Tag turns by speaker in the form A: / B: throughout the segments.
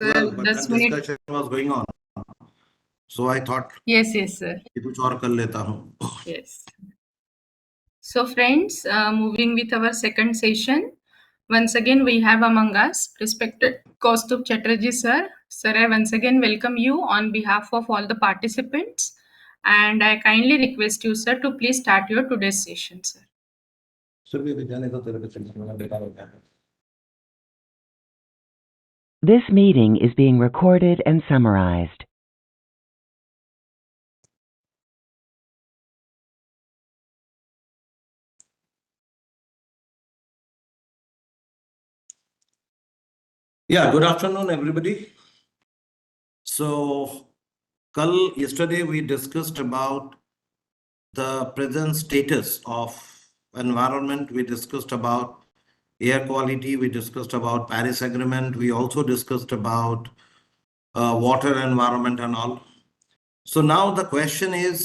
A: Well,
B: but
A: 10
B: that
A: minute.
B: discussion was going on, so I thought
A: Yes, yes, sir.
B: कि कुछ और कर लेता हूँ.
A: Yes. So, friends, moving with our second session. Once again, we have among us respected Kaustubh Chatterjee, sir. Sir, I once again welcome you on behalf of all the participants, and I kindly request you, sir, to please start your today's session, sir.
C: This meeting is being recorded and summarized.
B: Yeah, good afternoon, everybody. So, yesterday we discussed about the present status of environment. We discussed about air quality. We discussed about Paris Agreement. We also discussed about water environment and all. So now the question is,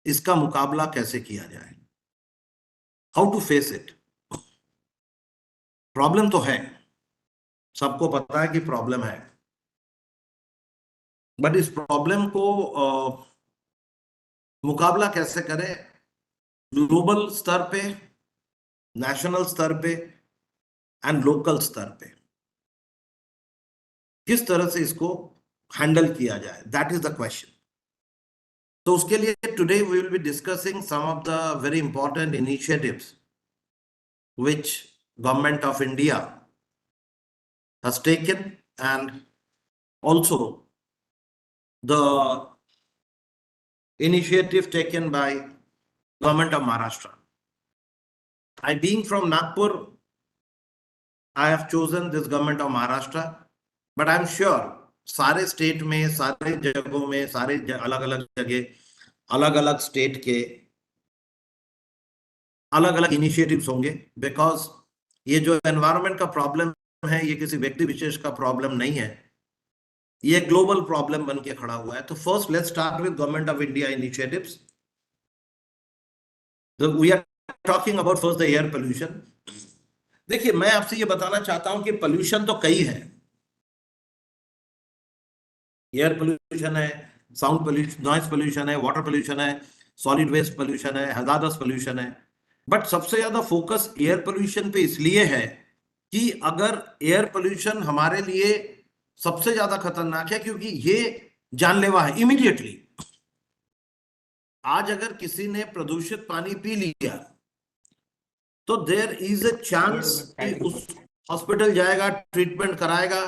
B: इसका मुकाबला कैसे किया जाए? How to face it? Problem तो है, सबको पता है कि प्रॉब्लम है, बट इस प्रॉब्लम को मुकाबला कैसे करें? ग्लोबल स्तर पे, नेशनल स्तर पे एंड लोकल स्तर पे किस तरह से इसको हैंडल किया जाए? That is the question. तो उसके लिए today we will be discussing some of the very important initiatives which government of India has taken, and also the initiative taken by government of Maharashtra. I, being from Nagpur, I have chosen this government of Maharashtra, but I'm sure सारे state में, सारे जगहों में, सारे अलग अलग जगह, अलग अलग स्टेट के अलग अलग इनिशिएटिव्स होंगे, बिकॉज ये जो एनवायरनमेंट का प्रॉब्लम है, ये किसी व्यक्ति विशेष का प्रॉब्लम नहीं है, ये ग्लोबल प्रॉब्लम बन के खड़ा हुआ है. तो first let's start with government of India initiatives. We are talking about first the air pollution. देखिए, मैं आपसे ये बताना चाहता हूं कि पोल्यूशन तो कई है. एयर पोल्यूशन है, साउंड पोल्यूशन, नॉइज पोल्यूशन है, वाटर पोल्यूशन है, सॉलिड वेस्ट पोल्यूशन है, हैजार्डस पोल्यूशन है. बट सबसे ज्यादा फोकस एयर पोल्यूशन पे इसलिए है कि अगर एयर पोल्यूशन हमारे लिए सबसे ज्यादा खतरनाक है क्योंकि ये जानलेवा है इमीडिएटली. आज अगर किसी ने प्रदूषित पानी पी लिया तो देयर इज अ चांस कि उस हॉस्पिटल जाएगा, ट्रीटमेंट कराएगा,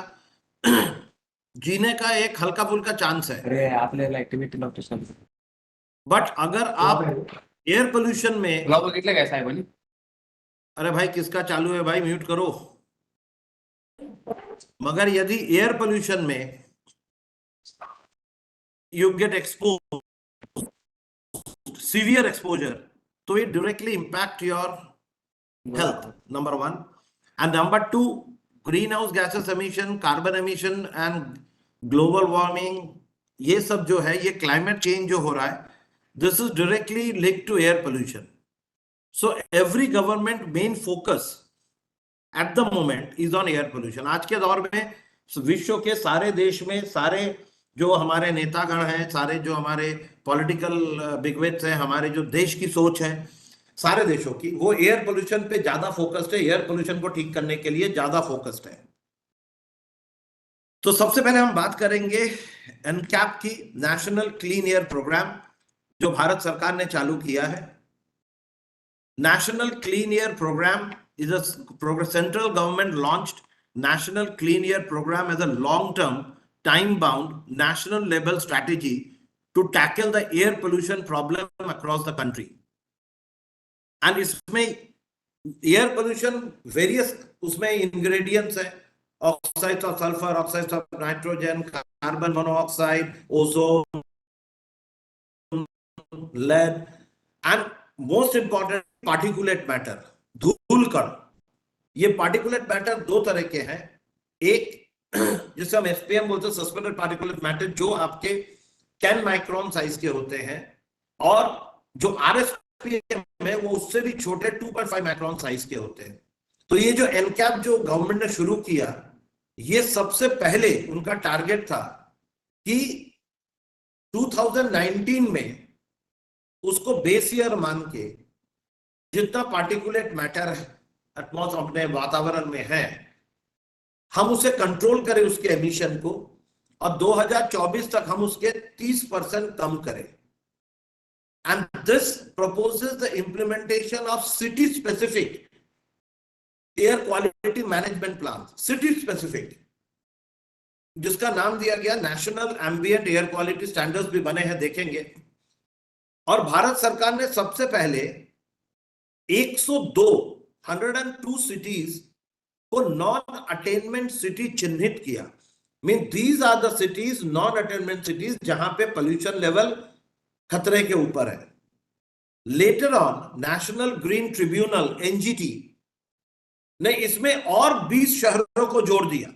B: जीने का एक हल्का फुल्का चांस है. बट अगर आप एयर पोल्यूशन में,
D: कैसा है बोली?
B: अरे भाई किसका चालू है भाई, म्यूट करो. मगर यदि एयर पोल्यूशन में you get expose, severe exposure, तो it directly impact your health, number one. And number two, greenhouse gases emission, carbon emission and global warming, ये सब जो है, ये climate change जो हो रहा है, this is directly linked to air pollution. So every government main focus at the moment is on air pollution. आज के दौर में विश्व के सारे देश में, सारे जो हमारे नेतागण हैं, सारे जो हमारे पॉलिटिकल बिगविट्स हैं, हमारे जो देश की सोच है, सारे देशों की, वो एयर पोल्यूशन पे ज्यादा फोकस्ड है, एयर पोल्यूशन को ठीक करने के लिए ज्यादा फोकस्ड है. तो सबसे पहले हम बात करेंगे एनकैप की, नेशनल क्लीन एयर प्रोग्राम, जो भारत सरकार ने चालू किया है. National clean air programme is a central government launched National Clean Air Program as a long-term, time-bound, national level strategy to tackle the air pollution problem across the country. And इसमें air pollution various उसमें ingredients है, oxides of sulfur, oxides of nitrogen, carbon monoxide, ozone, lead, and most important particulate matter, धूल कण. ये particulate matter दो तरह के हैं. एक जिसे हम एसपीएम बोलते हैं, सस्पेंडेड पार्टिकुलेट मैटर, जो आपके 10 माइक्रोन साइज के होते हैं, और जो आरएसपीएम है वो उससे भी छोटे 2.5 माइक्रोन साइज के होते हैं. तो ये जो एनकैप जो गवर्नमेंट ने शुरू किया, ये सबसे पहले उनका टारगेट था कि 2019 में उसको बेस ईयर मान के जितना पार्टिकुलेट मैटर एटमॉस्फेयर अपने वातावरण में है हम उसे कंट्रोल करें उसके एमिशन को, और 2024 तक हम उसके 30% कम करें. And this proposes the implementation of city specific air quality management plan, city specific, जिसका नाम दिया गया national ambient air quality standards भी बने हैं, देखेंगे. और भारत सरकार ने सबसे पहले 102 सिटीज को नॉन अटेनमेंट सिटी चिन्हित किया. Mean these are the cities, non attainment cities, जहां पे पोल्यूशन लेवल खतरे के ऊपर है. Later on national green tribunal NGT ने इसमें और 20 शहरों को जोड़ दिया.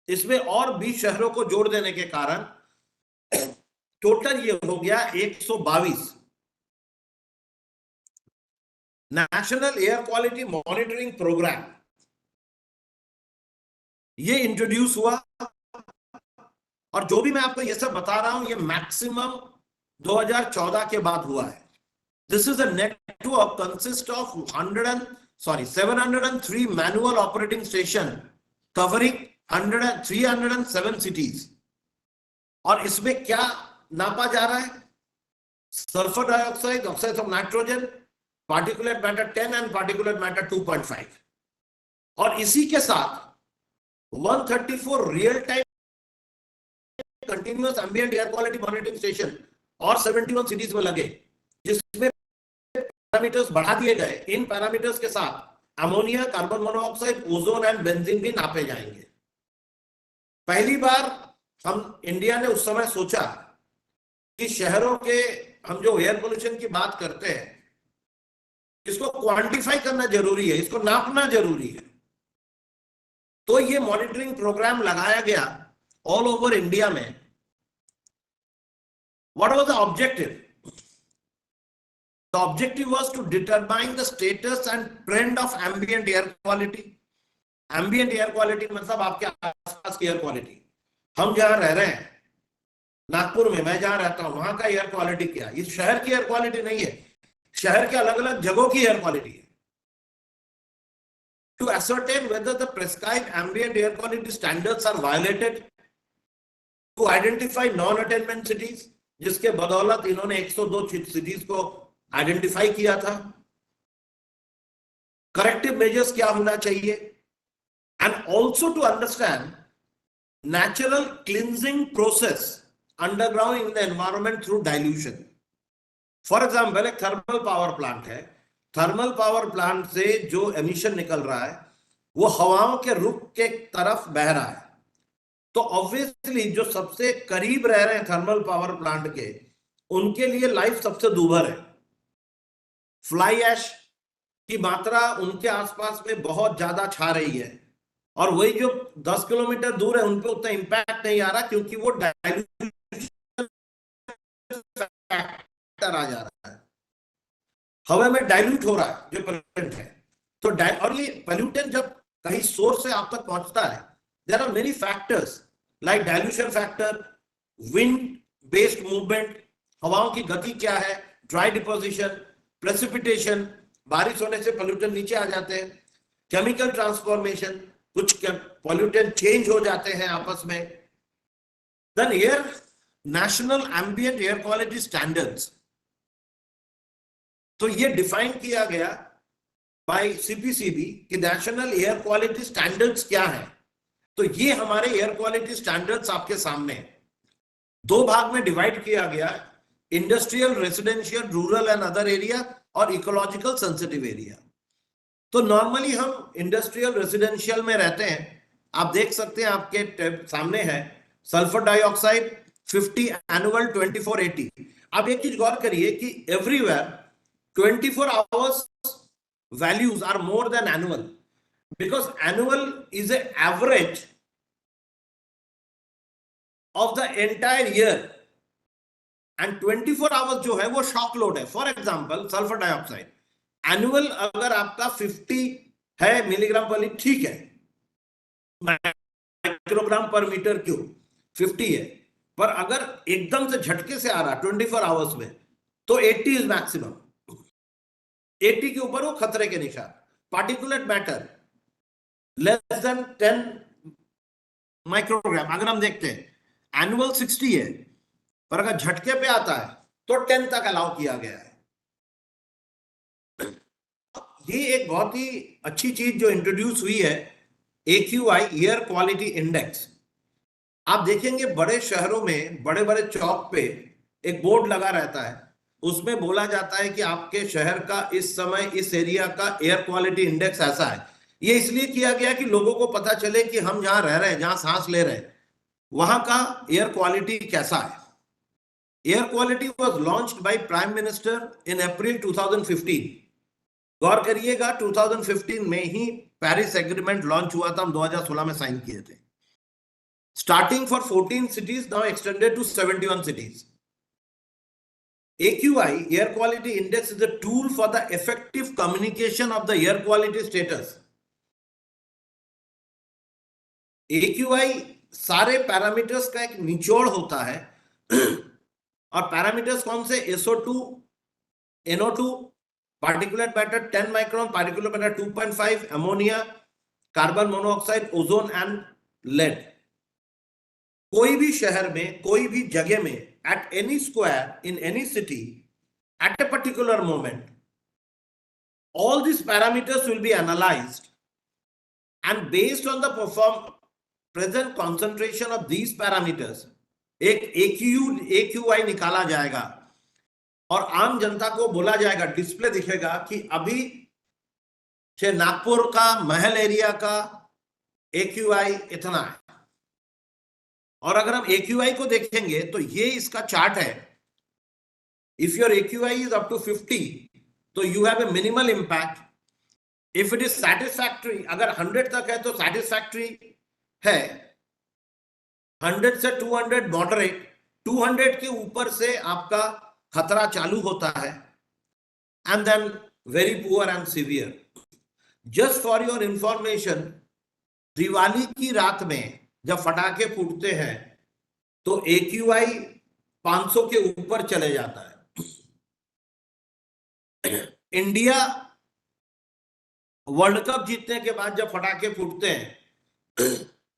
B: इसमें और 20 शहरों को जोड़ देने के कारण टोटल ये हो गया 122. National air quality monitoring programme ये इंट्रोड्यूस हुआ. और जो भी मैं आपको ये सब बता रहा हूं ये मैक्सिमम 2014 के बाद हुआ है. This is a network consists of 703 manual operating station covering 307 cities. और इसमें क्या नापा जा रहा है? Sulphur dioxide, oxide of nitrogen, particulate matter 10 and particulate matter 2.5. और इसी के साथ 134 real time continuous ambient air quality monitoring station और 71 सिटीज में लगे, जिसमें पैरामीटर्स बढ़ा दिए गए. इन पैरामीटर्स के साथ ammonia, carbon monoxide, ozone and benzene भी नापे जाएंगे. पहली बार हम इंडिया ने उस समय सोचा कि शहरों के हम जो एयर पोल्यूशन की बात करते हैं इसको क्वांटिफाई करना जरूरी है, इसको नापना जरूरी है. तो ये मॉनिटरिंग प्रोग्राम लगाया गया ऑल ओवर इंडिया में. What was the objective? The objective was to determine the status and trend of ambient air quality. Ambient air quality मतलब आपके आसपास की एयर क्वालिटी. हम जहां रह रहे हैं नागपुर में, मैं जहां रहता हूं वहां का एयर क्वालिटी क्या है? ये शहर की एयर क्वालिटी नहीं है, शहर के अलग अलग जगहों की एयर क्वालिटी है. To ascertain whether the prescribed ambient air quality standards are violated, to identify non-attainment cities, जिसके बदौलत इन्होंने 102 सिटीज को आइडेंटिफाई किया था. करेक्टिव मेजर्स क्या होना चाहिए, and also to understand natural cleansing process underground in the environment through dilution. For example एक थर्मल पावर प्लांट है. थर्मल पावर प्लांट से जो एमिशन निकल रहा है वो हवाओं के रुख के तरफ बह रहा है. तो ऑब्वियसली जो सबसे करीब रह रहे हैं थर्मल पावर प्लांट के, उनके लिए लाइफ सबसे दूभर है. फ्लाई ऐश की मात्रा उनके आसपास में बहुत ज्यादा छा रही है, और वही जो 10 किलोमीटर दूर है उन पे उतना इंपैक्ट नहीं आ रहा, क्योंकि वो डाइल्यूशन फैक्टर आ जा रहा है, हवा में डाइल्यूट हो रहा है जो पोल्यूटेंट है. तो और ये पोल्यूटेंट जब कहीं सोर्स से आप तक पहुंचता है, there are many factors like dilution factor, wind based movement, हवाओं की गति क्या है, ड्राई डिपोजिशन, प्रेसिपिटेशन, बारिश होने से पोल्यूटेंट नीचे आ जाते हैं, केमिकल ट्रांसफॉर्मेशन, कुछ पोल्यूटेंट चेंज हो जाते हैं आपस में. Then air national ambient air quality standards, तो ये डिफाइन किया गया बाय सीपीसीबी कि नेशनल एयर क्वालिटी स्टैंडर्ड्स क्या है. तो ये हमारे एयर क्वालिटी स्टैंडर्ड्स आपके सामने दो भाग में डिवाइड किया गया: industrial, residential, rural and other area, और इकोलॉजिकल सेंसिटिव एरिया. तो नॉर्मली हम इंडस्ट्रियल रेसिडेंशियल में रहते हैं. आप देख सकते हैं आपके सामने है सल्फर डाइऑक्साइड 50 एनुअल 2480. आप एक चीज गौर करिए कि everywhere 24 hours values are more than annual, because annual is an average of the entire year, and 24 hours जो है वो शॉक लोड है. For example sulphur dioxide annual अगर आपका 50 है मिलीग्राम पर लीटर, ठीक है, माइक्रोग्राम पर मीटर क्यूब 50 है, पर अगर एकदम से झटके से आ रहा 24 आवर्स में तो 80 इज मैक्सिमम। 80 के ऊपर वो खतरे के निशान। Particulate matter less than 10 microgram, अगर हम देखते हैं एनुअल 60 है, पर अगर झटके पे आता है तो 10 तक अलाउ किया गया है। ये एक बहुत ही अच्छी चीज जो इंट्रोड्यूस हुई है, AQI एयर क्वालिटी इंडेक्स। आप देखेंगे बड़े शहरों में बड़े बड़े चौक पे एक बोर्ड लगा रहता है, उसमें बोला जाता है कि आपके शहर का इस समय इस एरिया का एयर क्वालिटी इंडेक्स ऐसा है। ये इसलिए किया गया कि लोगों को पता चले कि हम जहां रह रहे हैं, जहां सांस ले रहे हैं, वहां का एयर क्वालिटी कैसा है। Air quality was launched by prime minister in April 2015। गौर करिएगा 2015 में ही पेरिस एग्रीमेंट लॉन्च हुआ था, हम 2016 में साइन किए थे। Starting for 14 cities, now extended to 71 cities. AQI, Air Quality Index, is a tool for the effective communication of the air quality status. AQI सारे पैरामीटर्स का एक निचोड़ होता है, और पैरामीटर्स कौन से? SO2, NO2, particulate matter 10 micron, particulate matter 2.5, ammonia, carbon monoxide, ozone and lead. कोई भी शहर में, कोई भी जगह में, at any square in any city at a particular moment, all these parameters will be analyzed, and based on the present concentration of these parameters एक AQI निकाला जाएगा, और आम जनता को बोला जाएगा, डिस्प्ले दिखेगा कि अभी नागपुर का महल एरिया का AQI इतना है। और अगर हम AQI को देखेंगे तो ये इसका चार्ट है। If your AQI is up to 50 तो you have a minimal impact. If it is satisfactory, अगर 100 तक है तो सैटिस्फैक्टरी है, 100 से 200 मॉडरेट, 200 के ऊपर से आपका खतरा चालू होता है, and then very poor and severe. Just for your information, Diwali की रात में जब फटाके फूटते हैं तो AQI 500 के ऊपर चले जाता है। इंडिया वर्ल्ड कप जीतने के बाद जब फटाके फूटते हैं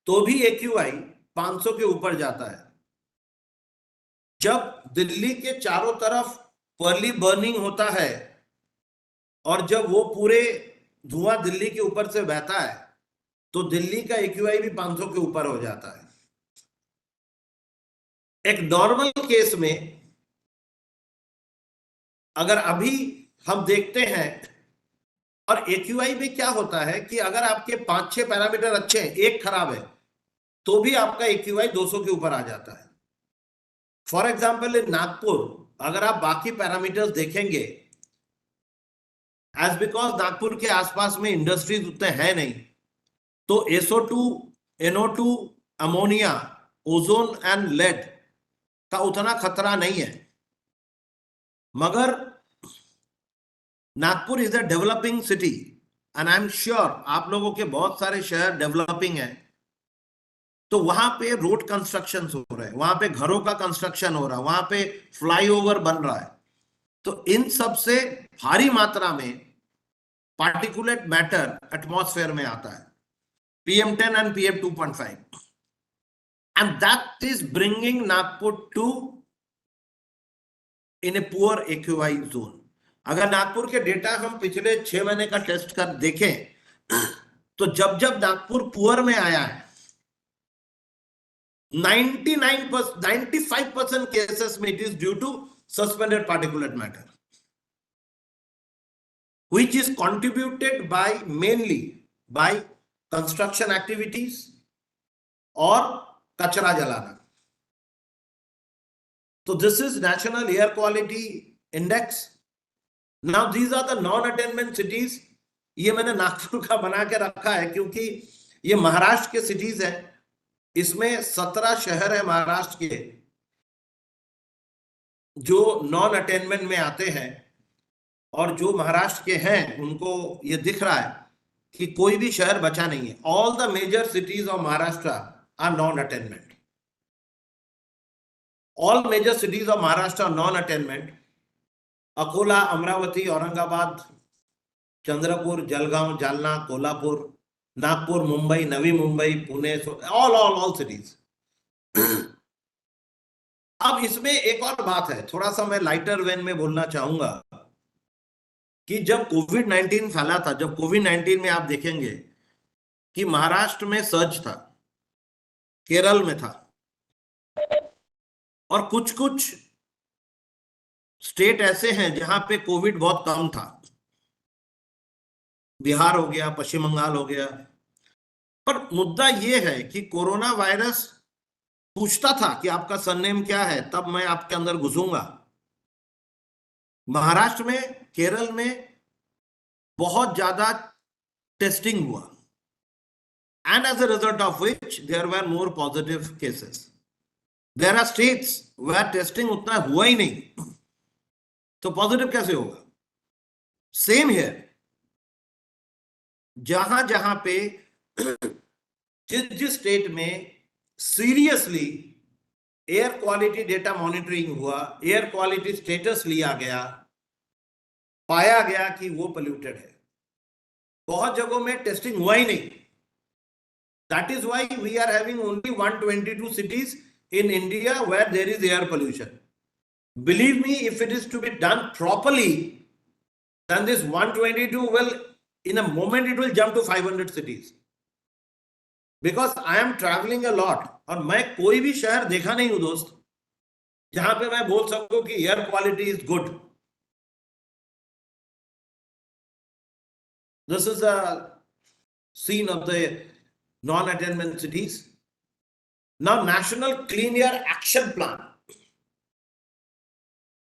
B: तो भी AQI 500 के ऊपर जाता है। जब दिल्ली के चारों तरफ पर्ली बर्निंग होता है और जब वो पूरे धुआं दिल्ली के ऊपर से बहता है तो दिल्ली का AQI भी 500 के ऊपर हो जाता है। एक नॉर्मल केस में अगर अभी हम देखते हैं, और AQI में क्या होता है कि अगर आपके 5-6 पैरामीटर अच्छे हैं, एक खराब है, तो भी आपका AQI 200 के ऊपर आ जाता है। फॉर एग्जाम्पल इन नागपुर, अगर आप बाकी पैरामीटर्स देखेंगे, एज बिकॉज नागपुर के आसपास में इंडस्ट्रीज उतने हैं नहीं, तो SO2, NO2, ammonia, ozone and lead का उतना खतरा नहीं है। मगर Nagpur is a developing city, and I am sure आप लोगों के बहुत सारे शहर डेवलपिंग हैं, तो वहां पे रोड कंस्ट्रक्शन हो रहे हैं, वहां पे घरों का कंस्ट्रक्शन हो रहा है, वहां पे फ्लाईओवर बन रहा है। तो इन सब से भारी मात्रा में पार्टिकुलेट मैटर एटमॉस्फेयर में आता है, PM10 and PM2.5, and that is bringing Nagpur to in a poor AQI zone. अगर नागपुर के डेटा हम पिछले 6 महीने का टेस्ट कर देखें तो जब जब नागपुर पुअर में आया है, 95% केसेस में it is due to suspended particulate matter, which is contributed by mainly by construction activities और कचरा जलाना। तो this is national air quality index. Now these are the non attainment cities. ये मैंने नागपुर का बना के रखा है क्योंकि ये महाराष्ट्र के सिटीज है, इसमें 17 शहर है महाराष्ट्र के जो नॉन अटेनमेंट में आते हैं, और जो महाराष्ट्र के हैं उनको ये दिख रहा है कि कोई भी शहर बचा नहीं है. All the major cities of Maharashtra are non-attainment. All major cities of Maharashtra are non-attainment. Akola, Amravati, Aurangabad, Chandrapur, Jalgaon, Jalna, Kolhapur, Nagpur, Mumbai, Navi Mumbai, Pune, all cities. अब इसमें एक और बात है, थोड़ा सा मैं लाइटर वेन में बोलना चाहूंगा कि जब कोविड-19 फैला था, जब कोविड-19 में आप देखेंगे कि महाराष्ट्र में सर्ज था, केरल में था, और कुछ कुछ स्टेट ऐसे हैं जहां पे कोविड बहुत कम था. बिहार हो गया, पश्चिम बंगाल हो गया. पर मुद्दा यह है कि कोरोना वायरस पूछता था कि आपका सरनेम क्या है, तब मैं आपके अंदर घुसूंगा. महाराष्ट्र में, केरल में बहुत ज्यादा टेस्टिंग हुआ, and as a result of which there were more positive cases. There are states where testing उतना हुआ ही नहीं, तो पॉजिटिव कैसे होगा? सेम हियर, जहां जहां पे जिस स्टेट में seriously air quality data monitoring हुआ, एयर क्वालिटी स्टेटस लिया गया, पाया गया कि वो पोल्यूटेड है. बहुत जगहों में टेस्टिंग हुआ ही नहीं. That is why we are having only 122 cities in India where there is air pollution. Believe me, if it is to be done properly, then this 122 will, in a moment, it will jump to 500 cities. Because I am traveling a lot, और मैं कोई भी शहर देखा नहीं हूं दोस्त जहां पे मैं बोल सकूं कि air quality is good. This is a scene of the non-attainment cities. Now, National Clean Air Action Plan.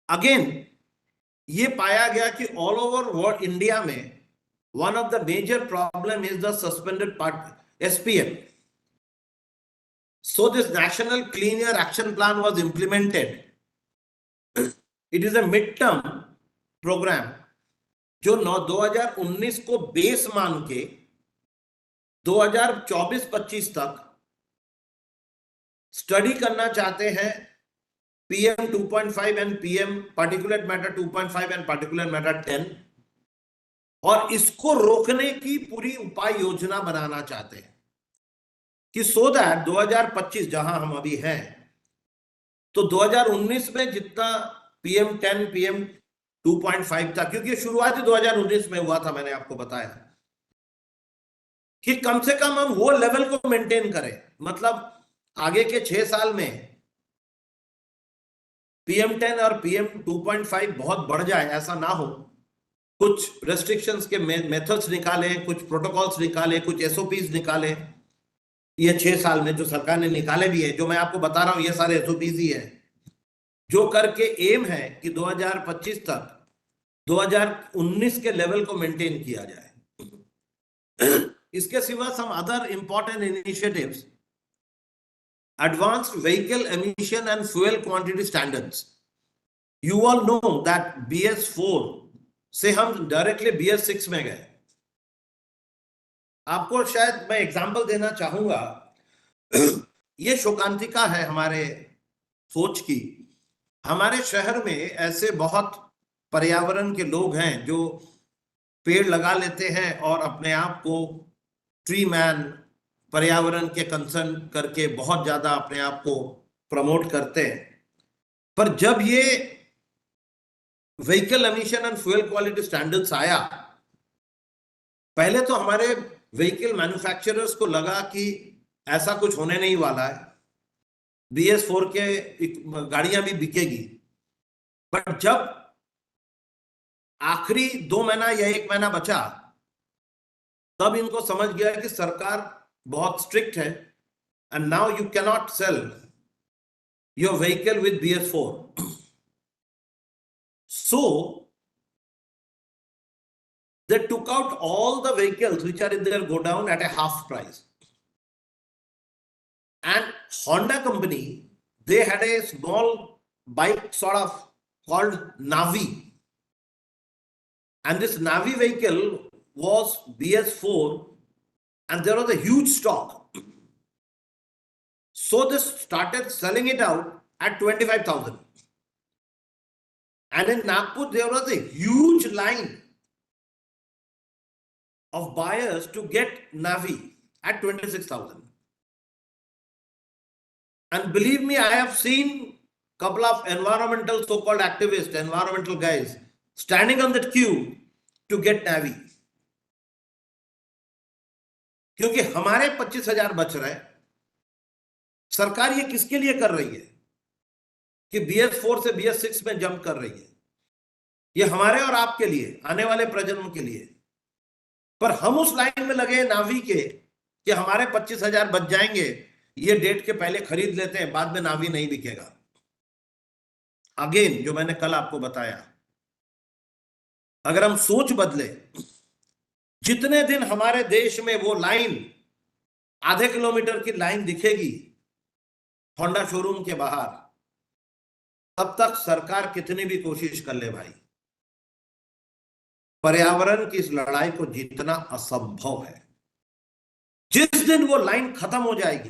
B: Again, ये पाया गया कि all over India में one of the major problem is the suspended part SPM. So this National Clean Air Action Plan was implemented. It is a midterm program जो 2019 को base मान के 2024-25 तक स्टडी करना चाहते हैं PM 2.5 and PM particulate matter 2.5 and particulate matter 10, और इसको रोकने की पूरी उपाय योजना बनाना चाहते हैं कि सो दैट 2025 जहां हम अभी हैं, तो 2019 में जितना PM 10 PM 2.5 था, क्योंकि शुरुआत 2019 में हुआ था, मैंने आपको बताया कि कम से कम हम वो लेवल को मेंटेन करें. मतलब आगे के 6 साल में PM 10 और PM 2.5 बहुत बढ़ जाए, ऐसा ना हो. कुछ रेस्ट्रिक्शंस के मेथड्स निकाले, कुछ प्रोटोकॉल्स निकाले, कुछ SOPs निकाले. ये 6 साल में जो सरकार ने निकाले भी है, जो मैं आपको बता रहा हूं, ये सारे SOPs ही है, जो करके एम है कि 2025 तक 2019 के लेवल को मेंटेन किया जाए. इसके सिवा some other important initiatives, advanced vehicle emission and fuel quantity standards. You all know that BS4 से हम डायरेक्टली BS6 में गए. आपको शायद मैं एग्जांपल देना चाहूंगा. ये शोकांतिका है हमारे सोच की. हमारे शहर में ऐसे बहुत पर्यावरण के लोग हैं जो पेड़ लगा लेते हैं और अपने आप को ट्री मैन, पर्यावरण के कंसर्न करके बहुत ज्यादा अपने आप को प्रमोट करते हैं. पर जब ये vehicle emission and fuel quality standards आया, पहले तो हमारे व्हीकल मैन्युफैक्चरर्स को लगा कि ऐसा कुछ होने नहीं वाला है, BS4 के गाड़ियां भी बिकेगी. बट जब आखिरी 2 महीना या 1 महीना बचा, तब इनको समझ गया कि सरकार बहुत स्ट्रिक्ट है, and now you can not sell your vehicle with BS4. So they took out all the vehicles which are in their godown at a half price. And Honda company, they had a small bike sort of called Navi. And this Navi vehicle was BS4 and there was a huge stock. So they started selling it out at 25,000. And in Nagpur, there was a huge line of buyers to get Navi at 26,000. And believe me, I have seen a couple of environmental so-called activists, environmental guys, standing on that queue to get Navi. क्योंकि हमारे 25,000 बच रहे हैं। सरकार ये किसके लिए कर रही है कि BS4 से BS6 में जंप कर रही है? ये हमारे और आपके लिए, आने वाले प्रजन्म के लिए। पर हम उस लाइन में लगे नावी के कि हमारे 25,000 बच जाएंगे, ये डेट के पहले खरीद लेते हैं, बाद में नावी नहीं बिकेगा। अगेन, जो मैंने कल आपको बताया, अगर हम सोच बदले, जितने दिन हमारे देश में वो लाइन, आधे किलोमीटर की लाइन दिखेगी होंडा शोरूम के बाहर, तब तक सरकार कितनी भी कोशिश कर ले भाई, पर्यावरण की इस लड़ाई को जीतना असंभव है। जिस दिन वो लाइन खत्म हो जाएगी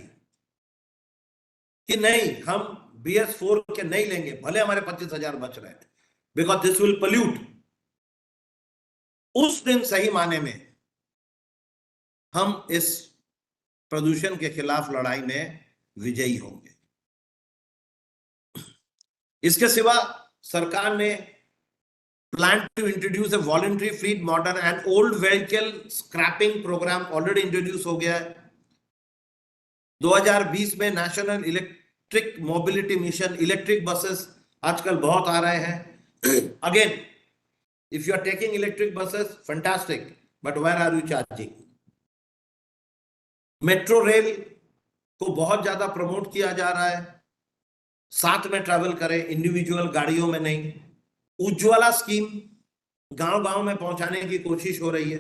B: कि नहीं, हम BS4 के नहीं लेंगे, भले हमारे 25,000 बच रहे हैं, बिकॉज दिस विल पोल्यूट, उस दिन सही माने में हम इस प्रदूषण के खिलाफ लड़ाई में विजयी होंगे। इसके सिवा सरकार ने plan to introduce a voluntary fleet modern and old vehicle scrapping programme already introduce हो गया है। 2020 में national electric mobility mission, electric buses आजकल बहुत आ रहे हैं। Again, if you are taking electric buses, fantastic, but where are you charging? Metro rail को बहुत ज्यादा प्रमोट किया जा रहा है, साथ में ट्रैवल करें, इंडिविजुअल गाड़ियों में नहीं। उज्ज्वला स्कीम गांव गांव में पहुंचाने की कोशिश हो रही है।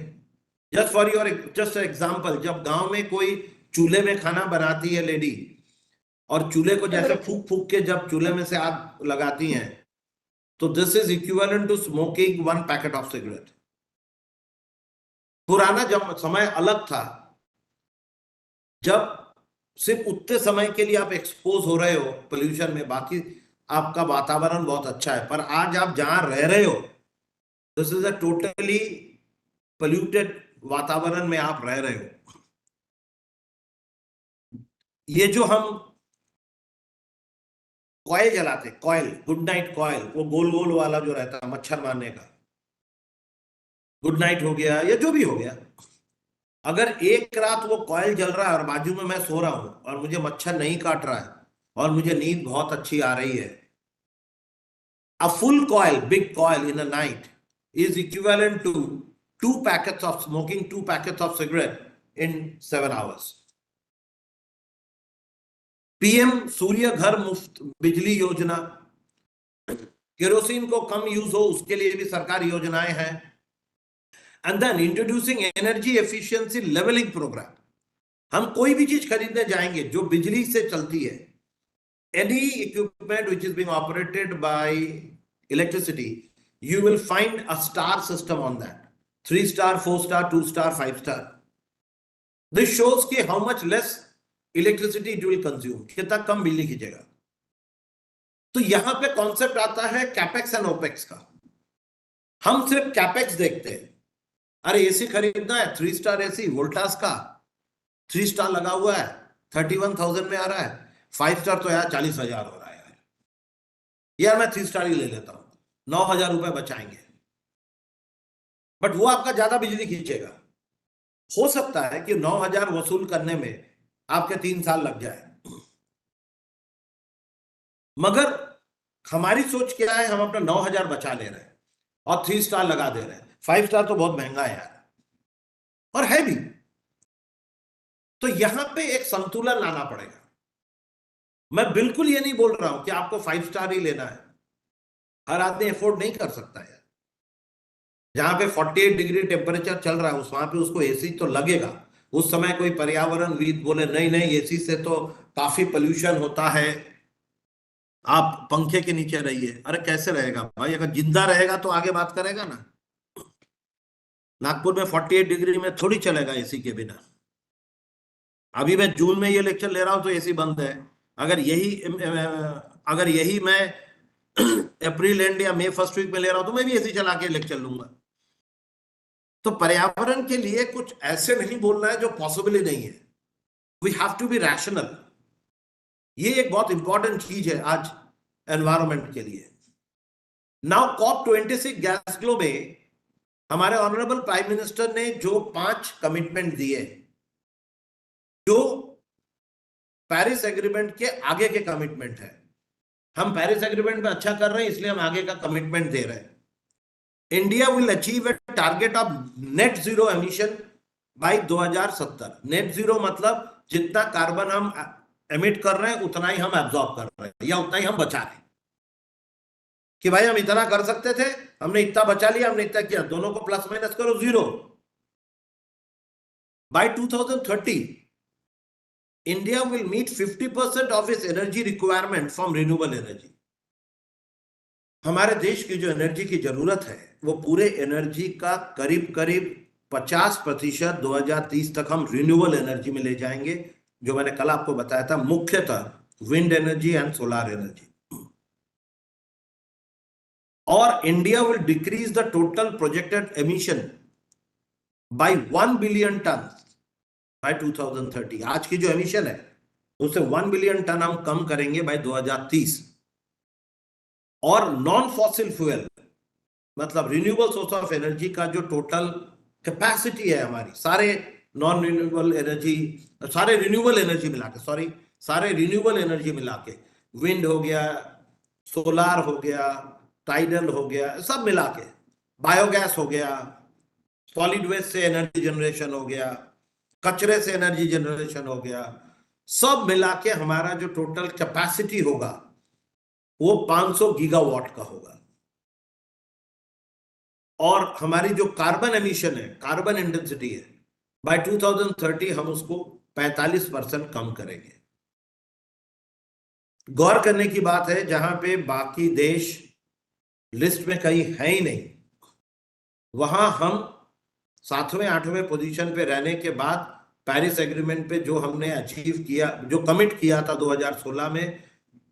B: Just for your just example, जब गांव में कोई चूल्हे में खाना बनाती है लेडी, और चूल्हे को जैसे फूक फूक के जब चूल्हे में से आग लगाती हैं, तो this is equivalent to smoking 1 packet of cigarette. पुराना जब समय अलग था, जब सिर्फ उतने समय के लिए आप एक्सपोज हो रहे हो पोल्यूशन में, बाकी आपका वातावरण बहुत अच्छा है। पर आज आप जहां रह रहे हो, this is a totally polluted वातावरण में आप रह रहे हो। ये जो हम कॉयल जलाते, कॉयल, गुड नाइट कॉयल, वो गोल गोल वाला जो रहता है मच्छर मारने का, गुड नाइट हो गया या जो भी हो गया, अगर एक रात वो कॉयल जल रहा है और बाजू में मैं सो रहा हूं और मुझे मच्छर नहीं काट रहा है और मुझे नींद बहुत अच्छी आ रही है, a full coil, big coil in a night is equivalent to 2 packets of smoking 2 packets of cigarette in 7 hours. PM Surya Ghar Muft बिजली योजना, केरोसिन को कम यूज हो उसके लिए भी सरकार योजनाएं हैं। And then introducing energy efficiency levelling programme. हम कोई भी चीज खरीदने जाएंगे जो बिजली से चलती है, any equipment which is being operated by electricity, you will find a star system on that, 3 star, 4 star, 2 star, 5 star. This shows कि how much less electricity it will consume, कितना कम बिजली खींचेगा। तो यहां पे कॉन्सेप्ट आता है कैपेक्स एंड ओपेक्स का। हम सिर्फ कैपेक्स देखते हैं, अरे एसी खरीदना है, 3 स्टार एसी वोल्टास का 3 स्टार लगा हुआ है, 31,000 में आ रहा है, 5 स्टार तो यार 40,000 हो रहा है, यार मैं 3 स्टार ही ले लेता हूं, 9,000 रुपए बचाएंगे। बट वो आपका ज्यादा बिजली खींचेगा। हो सकता है कि 9,000 वसूल करने में आपके 3 साल लग जाए, मगर हमारी सोच क्या है, हम अपना 9,000 बचा ले रहे हैं और 3 स्टार लगा दे रहे हैं। 5 स्टार तो बहुत महंगा है यार, और है भी। तो यहां पे एक संतुलन लाना पड़ेगा। मैं बिल्कुल ये नहीं बोल रहा हूं कि आपको 5 स्टार ही लेना है, हर आदमी अफोर्ड नहीं कर सकता है। जहां पे 48 डिग्री टेम्परेचर चल रहा है वहां पे उसको एसी तो लगेगा। उस समय कोई पर्यावरणविद बोले नहीं नहीं एसी से तो काफी पोल्यूशन होता है, आप पंखे के नीचे रहिए। अरे कैसे रहेगा भाई, अगर जिंदा रहेगा तो आगे बात करेगा ना। नागपुर में 48 डिग्री में थोड़ी चलेगा एसी के बिना। अभी मैं जून में ये लेक्चर ले रहा हूं तो एसी बंद है। अगर यही मैं अप्रैल एंड या मई फर्स्ट वीक में ले रहा हूं तो मैं भी एसी चला के लेक्चर लूंगा। तो पर्यावरण के लिए कुछ ऐसे नहीं बोलना है जो पॉसिबल ही नहीं है। We have to be rational. ये एक बहुत इंपॉर्टेंट चीज है आज एनवायरमेंट के लिए। नाउ COP26 ग्लासगो में हमारे ऑनरेबल प्राइम मिनिस्टर ने जो 5 कमिटमेंट दिए, जो पेरिस एग्रीमेंट के आगे के कमिटमेंट है। हम पेरिस एग्रीमेंट में अच्छा कर रहे हैं इसलिए हम आगे का कमिटमेंट दे रहे हैं। India will achieve a target of net zero emission by 2070। Net zero मतलब जितना कार्बन हम एमिट कर रहे हैं उतना ही हम एब्जॉर्ब कर रहे हैं या उतना ही हम बचा रहे हैं। कि भाई हम इतना कर सकते थे, हमने इतना बचा लिया, हमने इतना किया, दोनों को प्लस माइनस करो 0। By 2030 India will meet 50% of its energy requirement from renewable energy। हमारे देश की जो एनर्जी की जरूरत है वो पूरे एनर्जी का करीब करीब 50% 2030 तक हम रिन्यूएबल एनर्जी में ले जाएंगे, जो मैंने कल आपको बताया था, मुख्यतः wind energy and solar energy. और India will decrease the total projected emission by 1 billion ton by 2030। आज की जो एमिशन है उससे 1 बिलियन टन हम कम करेंगे बाय 2030। और नॉन फॉसिल फ्यूल मतलब रिन्यूएबल सोर्स ऑफ एनर्जी का जो टोटल कैपेसिटी है हमारी, सारे रिन्यूएबल एनर्जी मिला के, विंड हो गया, सोलार हो गया, टाइडल हो गया, सब मिला के, बायोगैस हो गया, सॉलिड वेस्ट से एनर्जी जनरेशन हो गया, कचरे से एनर्जी जनरेशन हो गया, सब मिला के हमारा जो टोटल कैपेसिटी होगा वो 500 गीगावाट का होगा। और हमारी जो कार्बन एमिशन है, कार्बन इंटेंसिटी है, बाय 2030 हम उसको 45% कम करेंगे। गौर करने की बात है, जहां पे बाकी देश लिस्ट में कहीं है ही नहीं, वहां हम 7वें 8वें पोजीशन पे रहने के बाद पेरिस एग्रीमेंट पे जो हमने अचीव किया, जो कमिट किया था 2016 में,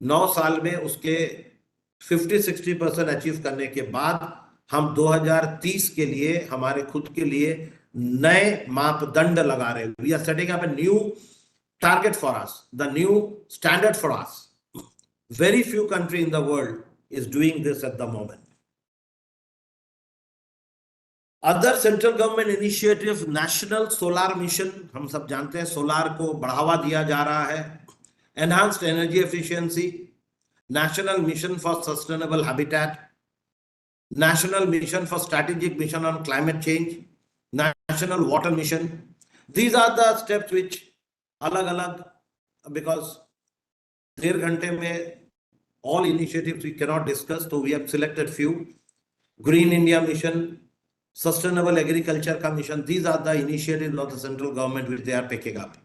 B: 9 साल में उसके 50-60% अचीव करने के बाद हम 2030 के लिए हमारे खुद के लिए नए मापदंड लगा रहे हैं। We are setting up a new target for us, the new standard for us. Very few country in the world is doing this at the moment. Other central government initiative, national solar mission, हम सब जानते हैं solar को बढ़ावा दिया जा रहा है। Enhanced energy efficiency, national mission for sustainable habitat, national mission for strategic mission on climate change, national water mission. These are the steps which अलग अलग, बिकॉज 1.5 घंटे में all initiatives we cannot discuss, so we have selected few. Green India mission, sustainable agriculture का mission, these are the initiatives of the central government which they are picking up.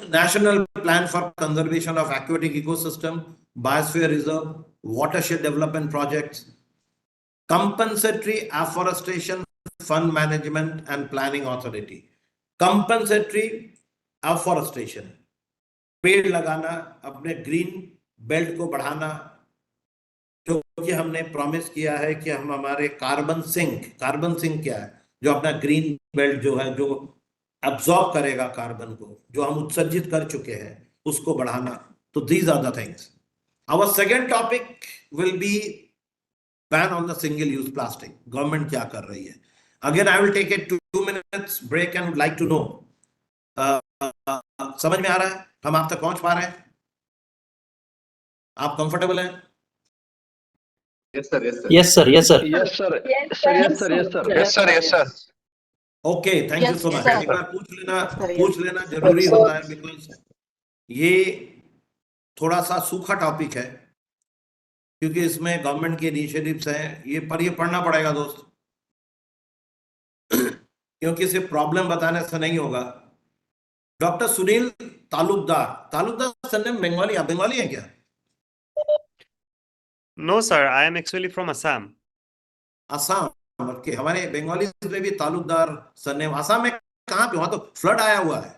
B: National plan for conservation of aquatic ecosystem, biosphere reserve, watershed development projects, compensatory afforestation fund management and planning authority. Compensatory afforestation, पेड़ लगाना, अपने green belt को बढ़ाना, जो कि हमने promise किया है कि हम हमारे कार्बन सिंक क्या है, जो अपना ग्रीन बेल्ट जो है, जो एब्जॉर्ब करेगा कार्बन को, जो हम उत्सर्जित कर चुके हैं, उसको बढ़ाना। तो these are the things. Our second topic will be ban on the single use plastic. Government क्या कर रही है? Again I will take a 2 minutes break and would like to know, समझ में आ रहा है? हम आप तक पहुंच पा रहे हैं? आप कंफर्टेबल हैं?
D: Yes, sir. Yes, sir.
E: Yes, sir. Yes, sir.
D: Yes, sir. Yes, sir. Yes, sir. Yes, sir. Yes, sir. Yes, sir.
B: Okay, thank you
F: Yes,
B: so much.
F: sir.
B: एक बार पूछ लेना जरूरी होता है, बिकॉज ये थोड़ा सा सूखा टॉपिक है, क्योंकि इसमें गवर्नमेंट के इनिशिएटिव्स हैं, ये पढ़ना पड़ेगा दोस्त, क्योंकि सिर्फ प्रॉब्लम बताने से नहीं होगा। डॉक्टर सुनील तालुकदार सरनेम बंगाली, आप बंगाली हैं क्या?
G: No, sir. I am actually from Assam.
B: Assam. के हमारे बंगाली में भी तालुकदार सरनेम। आसाम में कहाँ पे? वहां तो फ्लड आया हुआ है।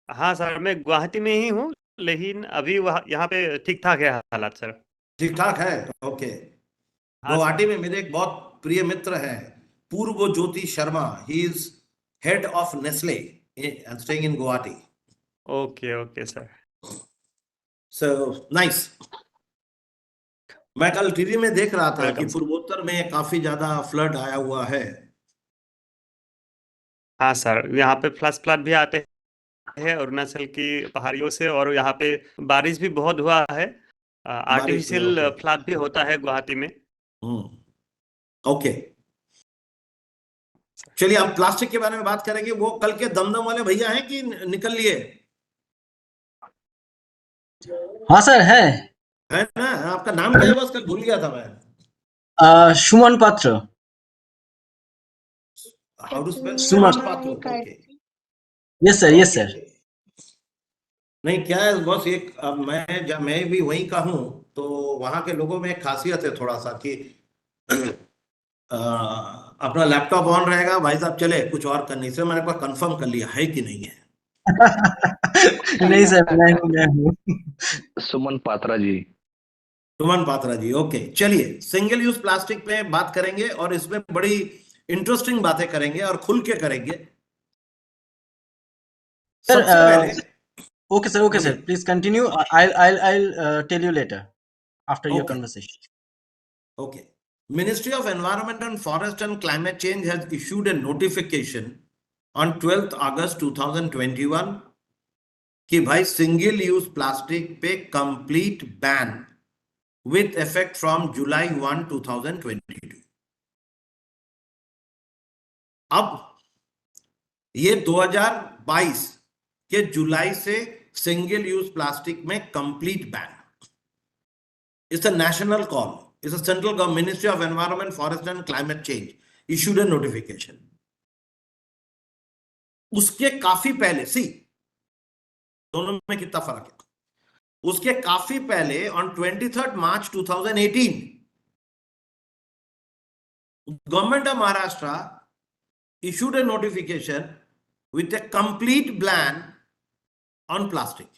E: हाँ सर, मैं गुवाहाटी में ही हूँ, लेकिन अभी वहाँ यहाँ पे ठीक ठाक है हालात सर।
B: ठीक ठाक है, ओके।
E: हाँ
B: गुवाहाटी
E: सर।
B: में मेरे एक बहुत प्रिय मित्र है, Purva Jyoti Sharma. He is head of Nestle and staying in Guwahati.
E: Okay okay sir.
B: So nice. मैं कल टीवी में देख रहा था कि
E: वेलकम सर।
B: पूर्वोत्तर में काफी ज्यादा फ्लड आया हुआ है।
E: हाँ सर, यहाँ पे फ्लड भी आते हैं अरुणाचल की पहाड़ियों से, और यहाँ पे बारिश भी बहुत हुआ है।
B: बारिश में,
E: आर्टिफिशियल
B: ओके।
E: फ्लड भी होता है गुवाहाटी में।
B: ओके, चलिए अब प्लास्टिक के बारे में बात करेंगे। वो कल के दमदम वाले भैया हैं कि निकल लिए?
F: हाँ सर है।
B: है ना? आपका नाम क्या है? बस कल भूल गया था मैं।
F: सुमन पात्र।
B: How to spell?
F: Suman
B: Patra, okay.
F: Yes sir, yes sir.
B: नहीं, क्या है बस एक, अब मैं भी वहीं का हूं, तो वहां के लोगों में एक खासियत है थोड़ा सा कि अपना लैपटॉप ऑन रहेगा, भाई साहब चले कुछ और करने से। मैंने एक बार कंफर्म कर लिया है कि नहीं है।
F: नहीं सर, मैं हूँ।
D: सुमन पात्रा जी।
B: सुमन पात्रा जी, ओके। चलिए सिंगल यूज प्लास्टिक पे बात करेंगे और इसमें बड़ी इंटरेस्टिंग बातें करेंगे और खुल के करेंगे।
F: सर
B: सबसे पहले
F: ओके सर,
B: बोलिए।
F: Please continue. I'll tell you later after your
B: Okay.
F: conversation.
B: Okay. Ministry of Environment and Forest and Climate Change has issued a notification on 12th August 2021 कि भाई सिंगल यूज प्लास्टिक पे complete ban with effect from July 1, 2022. अब ये 2022 के जुलाई से single use plastic में complete ban. It's a national call. It's a central government, ministry of environment, forest and climate change issued a notification. उसके काफी पहले, सी दोनों में कितना फर्क है। उसके काफी पहले on 23 March 2018 government of Maharashtra issued a notification with a complete ban on plastic.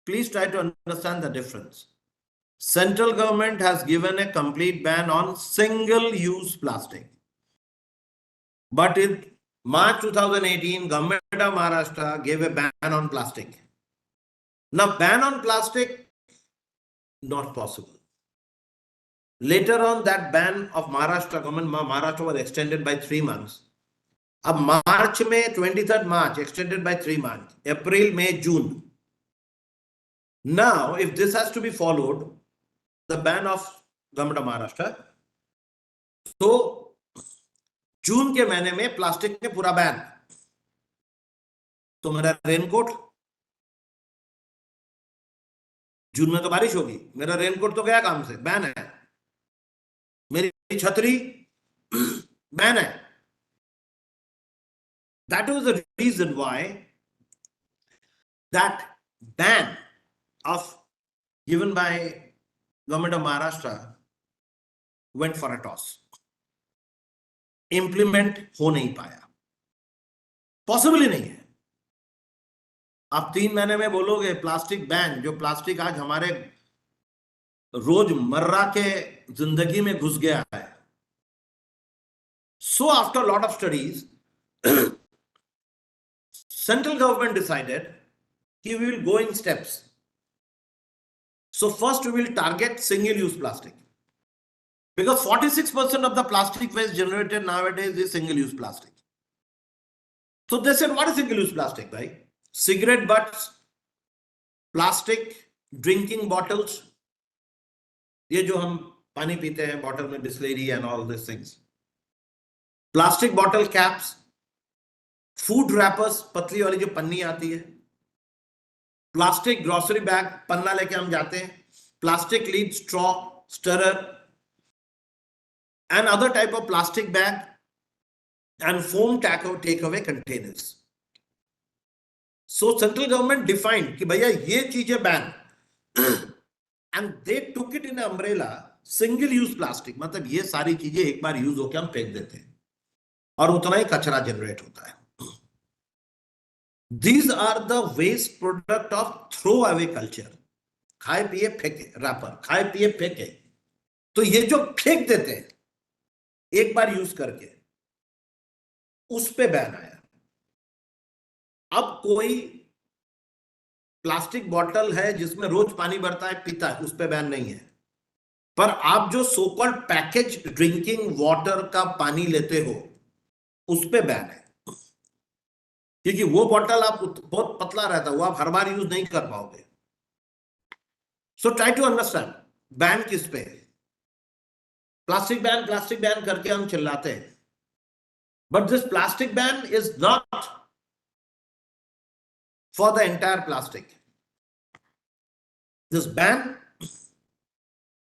B: Please try to understand the difference. Central government has given a complete ban on single-use plastic. But in March 2018, government of Maharashtra gave a ban on plastic. Now, ban on plastic, not possible. Later on, that ban of Maharashtra government, Maharashtra was extended by 3 months. अब मार्च में 23 March extended by 3 month, April, May, June. Now if this has to be followed, the ban of government of Maharashtra, तो जून के महीने में plastic में पूरा बैन. तो मेरा रेनकोट, जून में तो बारिश होगी, मेरा रेनकोट तो गया काम से, बैन है. मेरी छतरी बैन है. That was the reason why that ban of given by government of Maharashtra went for a toss. Implement हो नहीं पाया, पॉसिबल ही नहीं है. आप 3 महीने में बोलोगे प्लास्टिक बैन, जो प्लास्टिक आज हमारे रोजमर्रा के जिंदगी में घुस गया है. So after a lot of studies, central government decided that we will go in steps. So first we will target single-use plastic, because 46% of the plastic waste generated nowadays is single-use plastic. So they said, what is single-use plastic, right? Cigarette butts, plastic drinking bottles, ये जो हम पानी पीते हैं bottle में, Bisleri and all these things. Plastic bottle caps, food rappers, पतली वाली जो पन्नी आती है, प्लास्टिक ग्रोसरी बैग, पन्ना लेके हम जाते हैं, plastic lid, straw, stirrer, and other type of plastic bag, and foam take away containers. So central government defined कि भैया ये चीजें ban, and they took it in umbrella single use plastic मतलब ये सारी चीजें एक बार यूज होकर हम फेंक देते हैं और उतना ही कचरा जनरेट होता है। These are the waste product of throw away culture. खाए पिए फेंके रैपर, खाए पिए फेंके। तो ये जो फेंक देते हैं एक बार यूज करके, उस पे बैन आया। अब कोई प्लास्टिक बॉटल है जिसमें रोज पानी भरता है, पीता है, उस पे बैन नहीं है। पर आप जो सोकॉल्ड पैकेज ड्रिंकिंग वाटर का पानी लेते हो उस पे बैन है, क्योंकि वो बॉटल आप बहुत पतला रहता है, वो आप हर बार यूज नहीं कर पाओगे। So try to understand ban किस पे है। प्लास्टिक बैन करके हम चिल्लाते हैं, but this plastic ban is not for the entire plastic. This ban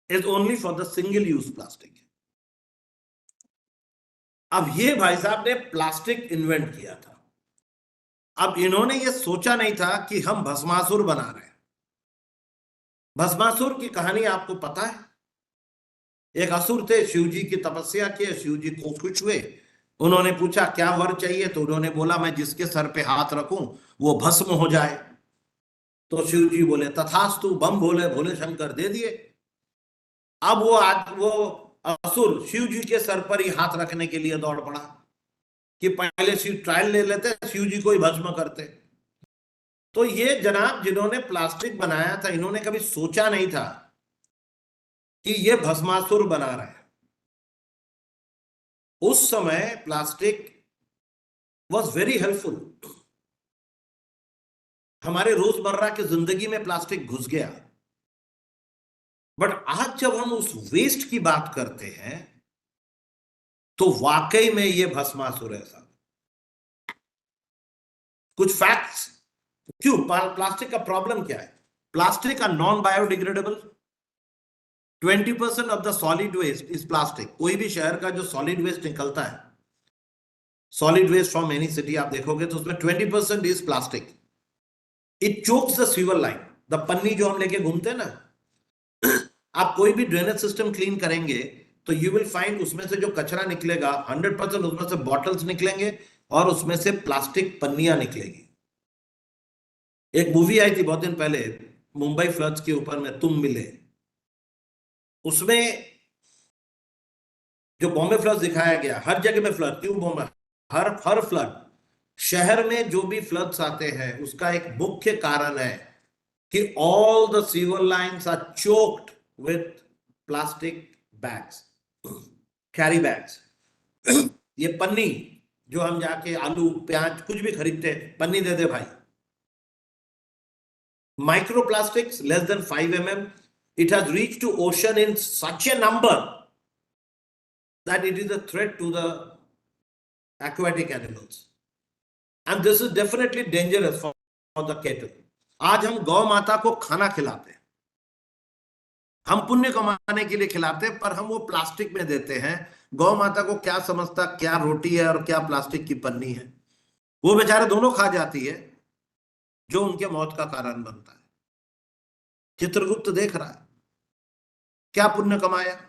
B: is only for the single use plastic. अब ये भाई साहब ने प्लास्टिक इन्वेंट किया था। अब इन्होंने ये सोचा नहीं था कि हम भस्मासुर बना रहे हैं। भस्मासुर की कहानी आपको पता है। एक असुर थे, शिव जी की तपस्या की, शिव जी को खुश हुए, उन्होंने पूछा क्या वर चाहिए, तो उन्होंने बोला मैं जिसके सर पे हाथ रखूं वो भस्म हो जाए। तो शिव जी बोले तथास्तु, बम भोले भोले शंकर दे दिए। अब वो असुर शिव जी के सर पर ही हाथ रखने के लिए दौड़ पड़ा कि पहले शिव ट्रायल ले लेते, शिव जी को ही भस्म करते। तो ये जनाब जिन्होंने प्लास्टिक बनाया था, इन्होंने कभी सोचा नहीं था कि ये भस्मासुर बना रहे हैं। उस समय प्लास्टिक वॉज वेरी हेल्पफुल। हमारे रोजमर्रा की जिंदगी में प्लास्टिक घुस गया। बट आज जब हम उस वेस्ट की बात करते हैं तो वाकई में ये भस्मासुर है साहब। कुछ फैक्ट्स, क्यों प्लास्टिक का प्रॉब्लम क्या है? Plastic are non biodegradable. 20% of the solid waste is plastic. कोई भी शहर का जो सॉलिड वेस्ट निकलता है, solid waste from any city, आप देखोगे तो उसमें 20% is plastic. It chokes the sewer line. The पन्नी जो हम लेके घूमते हैं ना, आप कोई भी ड्रेनेज सिस्टम क्लीन करेंगे तो यू विल फाइंड उसमें से जो कचरा निकलेगा 100% उसमें से बॉटल्स निकलेंगे और उसमें से प्लास्टिक पन्नियां निकलेगी। एक मूवी आई थी बहुत दिन पहले मुंबई फ्लड्स के ऊपर में, तुम मिले। उसमें जो बॉम्बे फ्लड्स दिखाया गया, हर जगह में फ्लड, क्यों बॉम्बे, हर फ्लड, शहर में जो भी फ्लड्स आते हैं उसका एक मुख्य कारण है कि all the sewer lines are choked with plastic bags, carry bags। ये पन्नी जो हम जाके आलू प्याज कुछ भी खरीदते हैं, पन्नी दे दे भाई। Microplastics less than 5 mm, it has reached to ocean in such a number that it is a threat to the aquatic animals, and this is definitely dangerous for the cattle। आज हम गौ माता को खाना खिलाते हैं, हम पुण्य कमाने के लिए खिलाते हैं, पर हम वो प्लास्टिक में देते हैं। गौ माता को क्या समझता क्या रोटी है और क्या प्लास्टिक की पन्नी है? वो बेचारे दोनों खा जाती है, जो उनके मौत का कारण बनता है। चित्रगुप्त देख रहा है क्या पुण्य कमाया।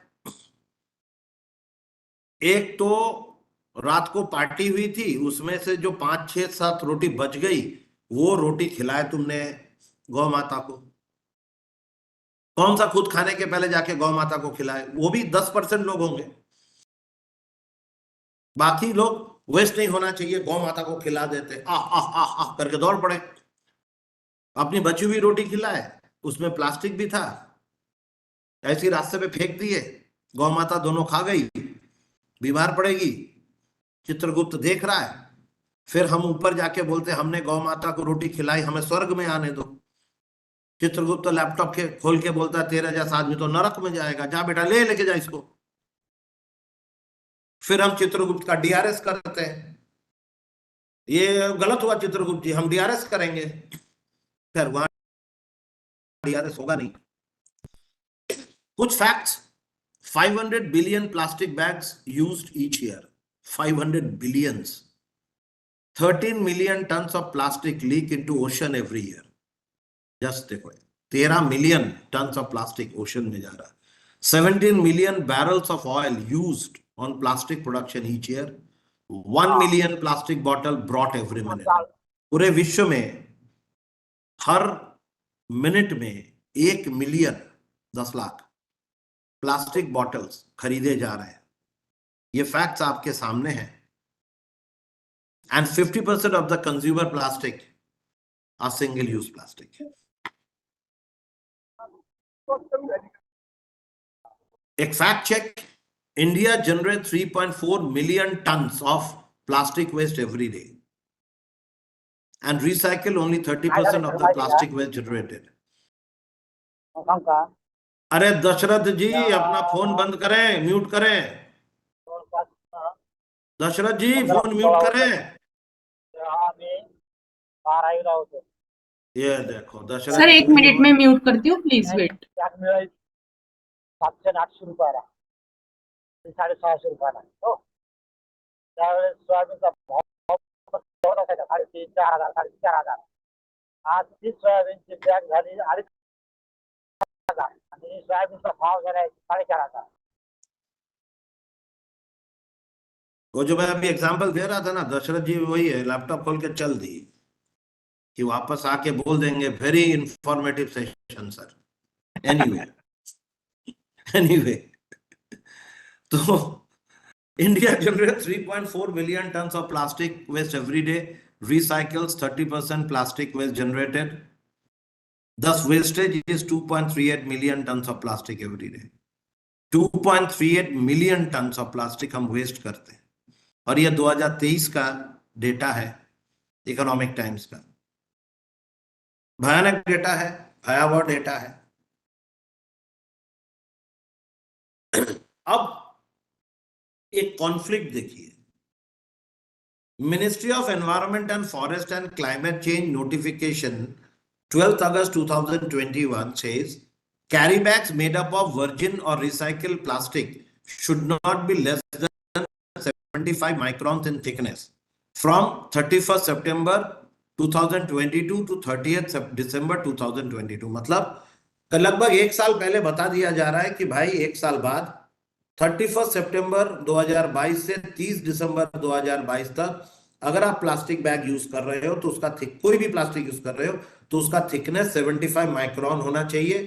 B: एक तो रात को पार्टी हुई थी, उसमें से जो 5, 6, 7 रोटी बच गई, वो रोटी खिलाए तुमने गौ माता को। कौन सा खुद खाने के पहले जाके गौ माता को खिलाए? वो भी 10% लोग होंगे, बाकी लोग वेस्ट नहीं होना चाहिए, गौ माता को खिला देते, आह आह आह आह करके दौड़ पड़े। अपनी बची हुई रोटी खिलाए, उसमें प्लास्टिक भी था, ऐसी रास्ते पे फेंक दिए, गौ माता दोनों खा गई, बीमार पड़ेगी। चित्रगुप्त देख रहा है। फिर हम ऊपर जाके बोलते हमने गौ माता को रोटी खिलाई, हमें स्वर्ग में आने दो। चित्रगुप्त तो लैपटॉप के खोल के बोलता है तेरा जैसा आदमी तो नरक में जाएगा, जा बेटा लेके जा इसको। फिर हम चित्रगुप्त का डीआरएस करते हैं। ये गलत हुआ चित्रगुप्त जी, हम डीआरएस करेंगे। फिर वहां डीआरएस होगा नहीं। कुछ facts, 500 billion plastic bags used each year, 500 billions. 13 million tons of plastic leak into ocean every year. Just देखो, 13 million tons of plastic ocean में जा रहा है। 17 million barrels of oil used on plastic production each year. 1 million plastic bottle brought every minute. पूरे विश्व में हर minute में 1 million 10 lakh plastic bottles खरीदे जा रहे हैं. ये फैक्ट्स आपके सामने हैं. And 50% of the consumer plastic are single-use plastic. एक fact check, India generates 3.4 million tons of plastic waste every day and recycle only 30% of the plastic waste generated. अरे दशरथ जी अपना फोन बंद करें, म्यूट करें. दशरथ जी फोन म्यूट करें. ये देखो Dasharath.
A: Sir 1 minute में म्यूट करती हूँ, प्लीज वेट.
G: 700-800 रुपयाला 650 रुपयाला. हो त्यावेळेस सोयाबीनचा भाव तेवढा होता 3,500 4,000. आज ती सोयाबीनची बॅग झाली 2,500 आणि सोयाबीनचा भाव झाला 4,500.
B: वो जो मैं अभी एग्जांपल दे रहा था ना, दशरथ जी वही है. लैपटॉप खोल के चल दी कि वापस आके बोल देंगे very informative session sir. Anyway तो India generates 3.4 million tons of plastic waste every day, recycles 30% plastic waste generated. Thus wastage is 2.38 million tons of plastic every day. 2.38 million tons of plastic हम waste करते हैं. और ये 2023 का data है economic times का. भयानक डेटा है, भयावह डेटा है. अब एक कॉन्फ्लिक्ट देखिए. Ministry of environment and forest and climate change notification 12th August 2021 says carry bags made up of virgin or recycled plastic should not be less than 75 microns in thickness from 31st September 2022 to 30th December 2022. मतलब लगभग 1 साल पहले बता दिया जा रहा है कि भाई 1 साल बाद 31 सितंबर 2022 से 30 दिसंबर 2022 तक अगर आप प्लास्टिक बैग यूज कर रहे हो तो उसका कोई भी प्लास्टिक यूज कर रहे हो तो उसका थिकनेस 75 माइक्रोन होना चाहिए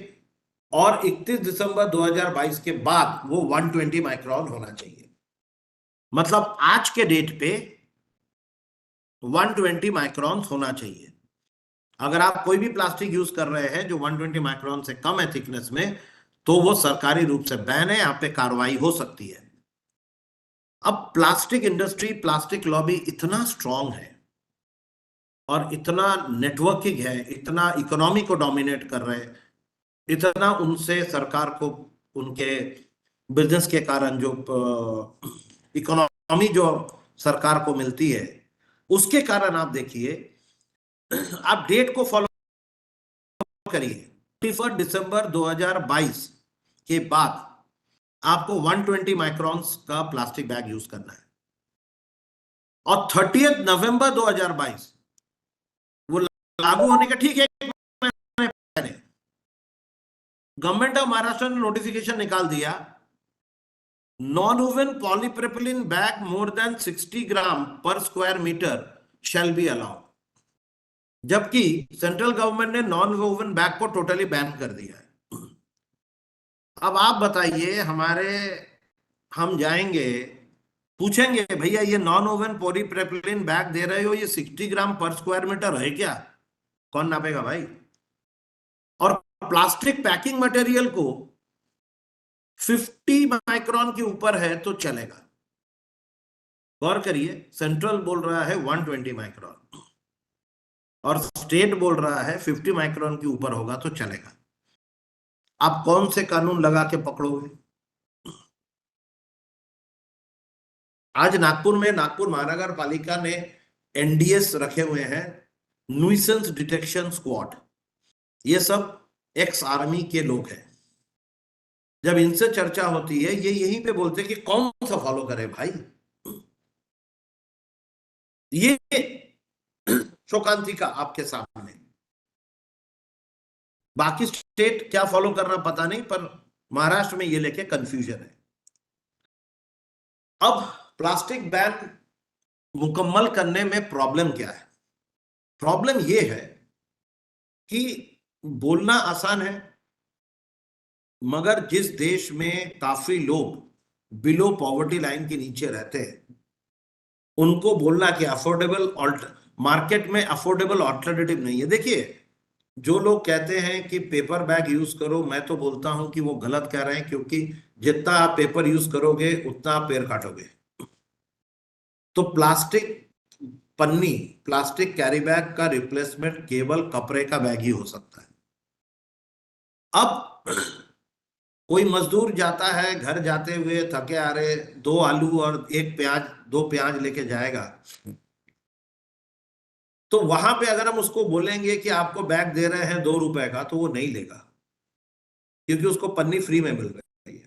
B: और 31 दिसंबर 2022 के बाद वो 120 माइक्रोन होना चाहिए. मतलब आज के डेट पे 120 माइक्रोन होना चाहिए. अगर आप कोई भी प्लास्टिक यूज कर रहे हैं जो 120 माइक्रोन से कम है थिकनेस में तो वो सरकारी रूप से बैन है, यहाँ पे कार्रवाई हो सकती है. अब प्लास्टिक इंडस्ट्री, प्लास्टिक लॉबी इतना स्ट्रांग है और इतना नेटवर्किंग है, इतना इकोनॉमी को डोमिनेट कर रहे हैं, इतना उनसे सरकार को उनके बिजनेस के कारण जो इकोनॉमी जो सरकार को मिलती है उसके कारण आप देखिए, आप डेट को फॉलो करिए. 31 दिसंबर 2022 के बाद आपको 120 माइक्रोन्स का प्लास्टिक बैग यूज करना है और 30 नवंबर 2022 वो लागू होने का ठीक है पहले गवर्नमेंट ऑफ महाराष्ट्र ने नोटिफिकेशन निकाल दिया. Non woven polypropylene bag more than 60 gram per square metre shall be allowed. जबकि सेंट्रल गवर्नमेंट ने नॉन वोवन बैग को टोटली बैन कर दिया है. अब आप बताइए, हम जाएंगे पूछेंगे भैया ये नॉन वोवन पॉलीप्रोपिलीन बैग दे रहे हो, ये 60 ग्राम पर स्क्वायर मीटर है क्या? कौन नापेगा भाई? और प्लास्टिक पैकिंग मटेरियल को 50 माइक्रोन के ऊपर है तो चलेगा. गौर करिए, सेंट्रल बोल रहा है 120 माइक्रोन और स्टेट बोल रहा है 50 माइक्रोन के ऊपर होगा तो चलेगा. आप कौन से कानून लगा के पकड़ोगे? आज नागपुर में नागपुर महानगर पालिका ने एनडीएस रखे हुए हैं, न्यूसेंस डिटेक्शन स्क्वाड. ये सब एक्स आर्मी के लोग हैं. जब इनसे चर्चा होती है ये यहीं पे बोलते हैं कि कौन सा फॉलो करे भाई. ये शोकांतिका आपके सामने. बाकी स्टेट क्या फॉलो कर रहा पता नहीं, पर महाराष्ट्र में ये लेके कंफ्यूजन है। अब प्लास्टिक बैन मुकम्मल करने में प्रॉब्लम क्या है? प्रॉब्लम ये है कि बोलना आसान है, मगर जिस देश में काफी लोग बिलो पॉवर्टी लाइन के नीचे रहते हैं, उनको बोलना कि अफोर्डेबल मार्केट में अफोर्डेबल ऑल्टरनेटिव नहीं है। देखिए, जो लोग कहते हैं कि पेपर बैग यूज करो, मैं तो बोलता हूं कि वो गलत कह रहे हैं, क्योंकि जितना आप पेपर यूज करोगे उतना आप पेड़ काटोगे। तो प्लास्टिक पन्नी, प्लास्टिक कैरी बैग का रिप्लेसमेंट केवल कपड़े का बैग ही हो सकता है। अब कोई मजदूर जाता है, घर जाते हुए थके आ रहे 2 आलू और 1 प्याज, 2 प्याज लेके जाएगा, तो वहां पे अगर हम उसको बोलेंगे कि आपको बैग दे रहे हैं 2 रुपए का, तो वो नहीं लेगा, क्योंकि उसको पन्नी फ्री में मिल रही है।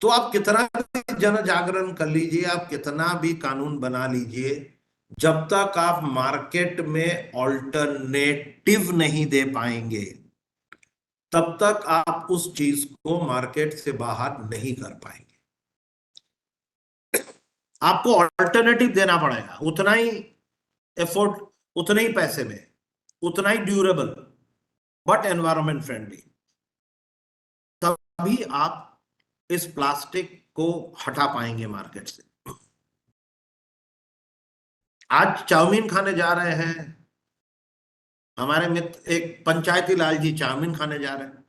B: तो आप कितना भी जन जागरण कर लीजिए, आप कितना भी कानून बना लीजिए, जब तक आप मार्केट में ऑल्टरनेटिव नहीं दे पाएंगे, तब तक आप उस चीज को मार्केट से बाहर नहीं कर पाएंगे। आपको ऑल्टरनेटिव देना पड़ेगा, उतना ही एफोर्ड, उतने ही पैसे में, उतना ही ड्यूरेबल, बट एनवायरमेंट फ्रेंडली। तभी आप इस प्लास्टिक को हटा पाएंगे मार्केट से। आज चाउमीन खाने जा रहे हैं हमारे मित्र, एक पंचायती लाल जी चाउमीन खाने जा रहे हैं।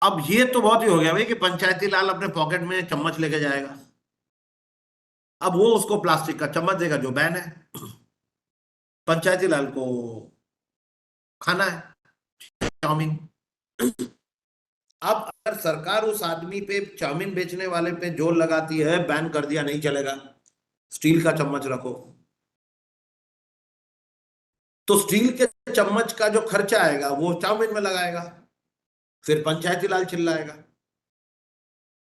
B: अब ये तो बहुत ही हो गया भाई कि पंचायती लाल अपने पॉकेट में चम्मच लेके जाएगा, अब वो उसको प्लास्टिक का चम्मच देगा जो बैन है। पंचायती लाल को खाना है चाउमीन। अब अगर सरकार उस आदमी पे, चाउमीन बेचने वाले पे जोर लगाती है, बैन कर दिया, नहीं चलेगा, स्टील का चम्मच रखो, तो स्टील के चम्मच का जो खर्चा आएगा वो चाउमीन में लगाएगा। फिर पंचायती लाल चिल्लाएगा,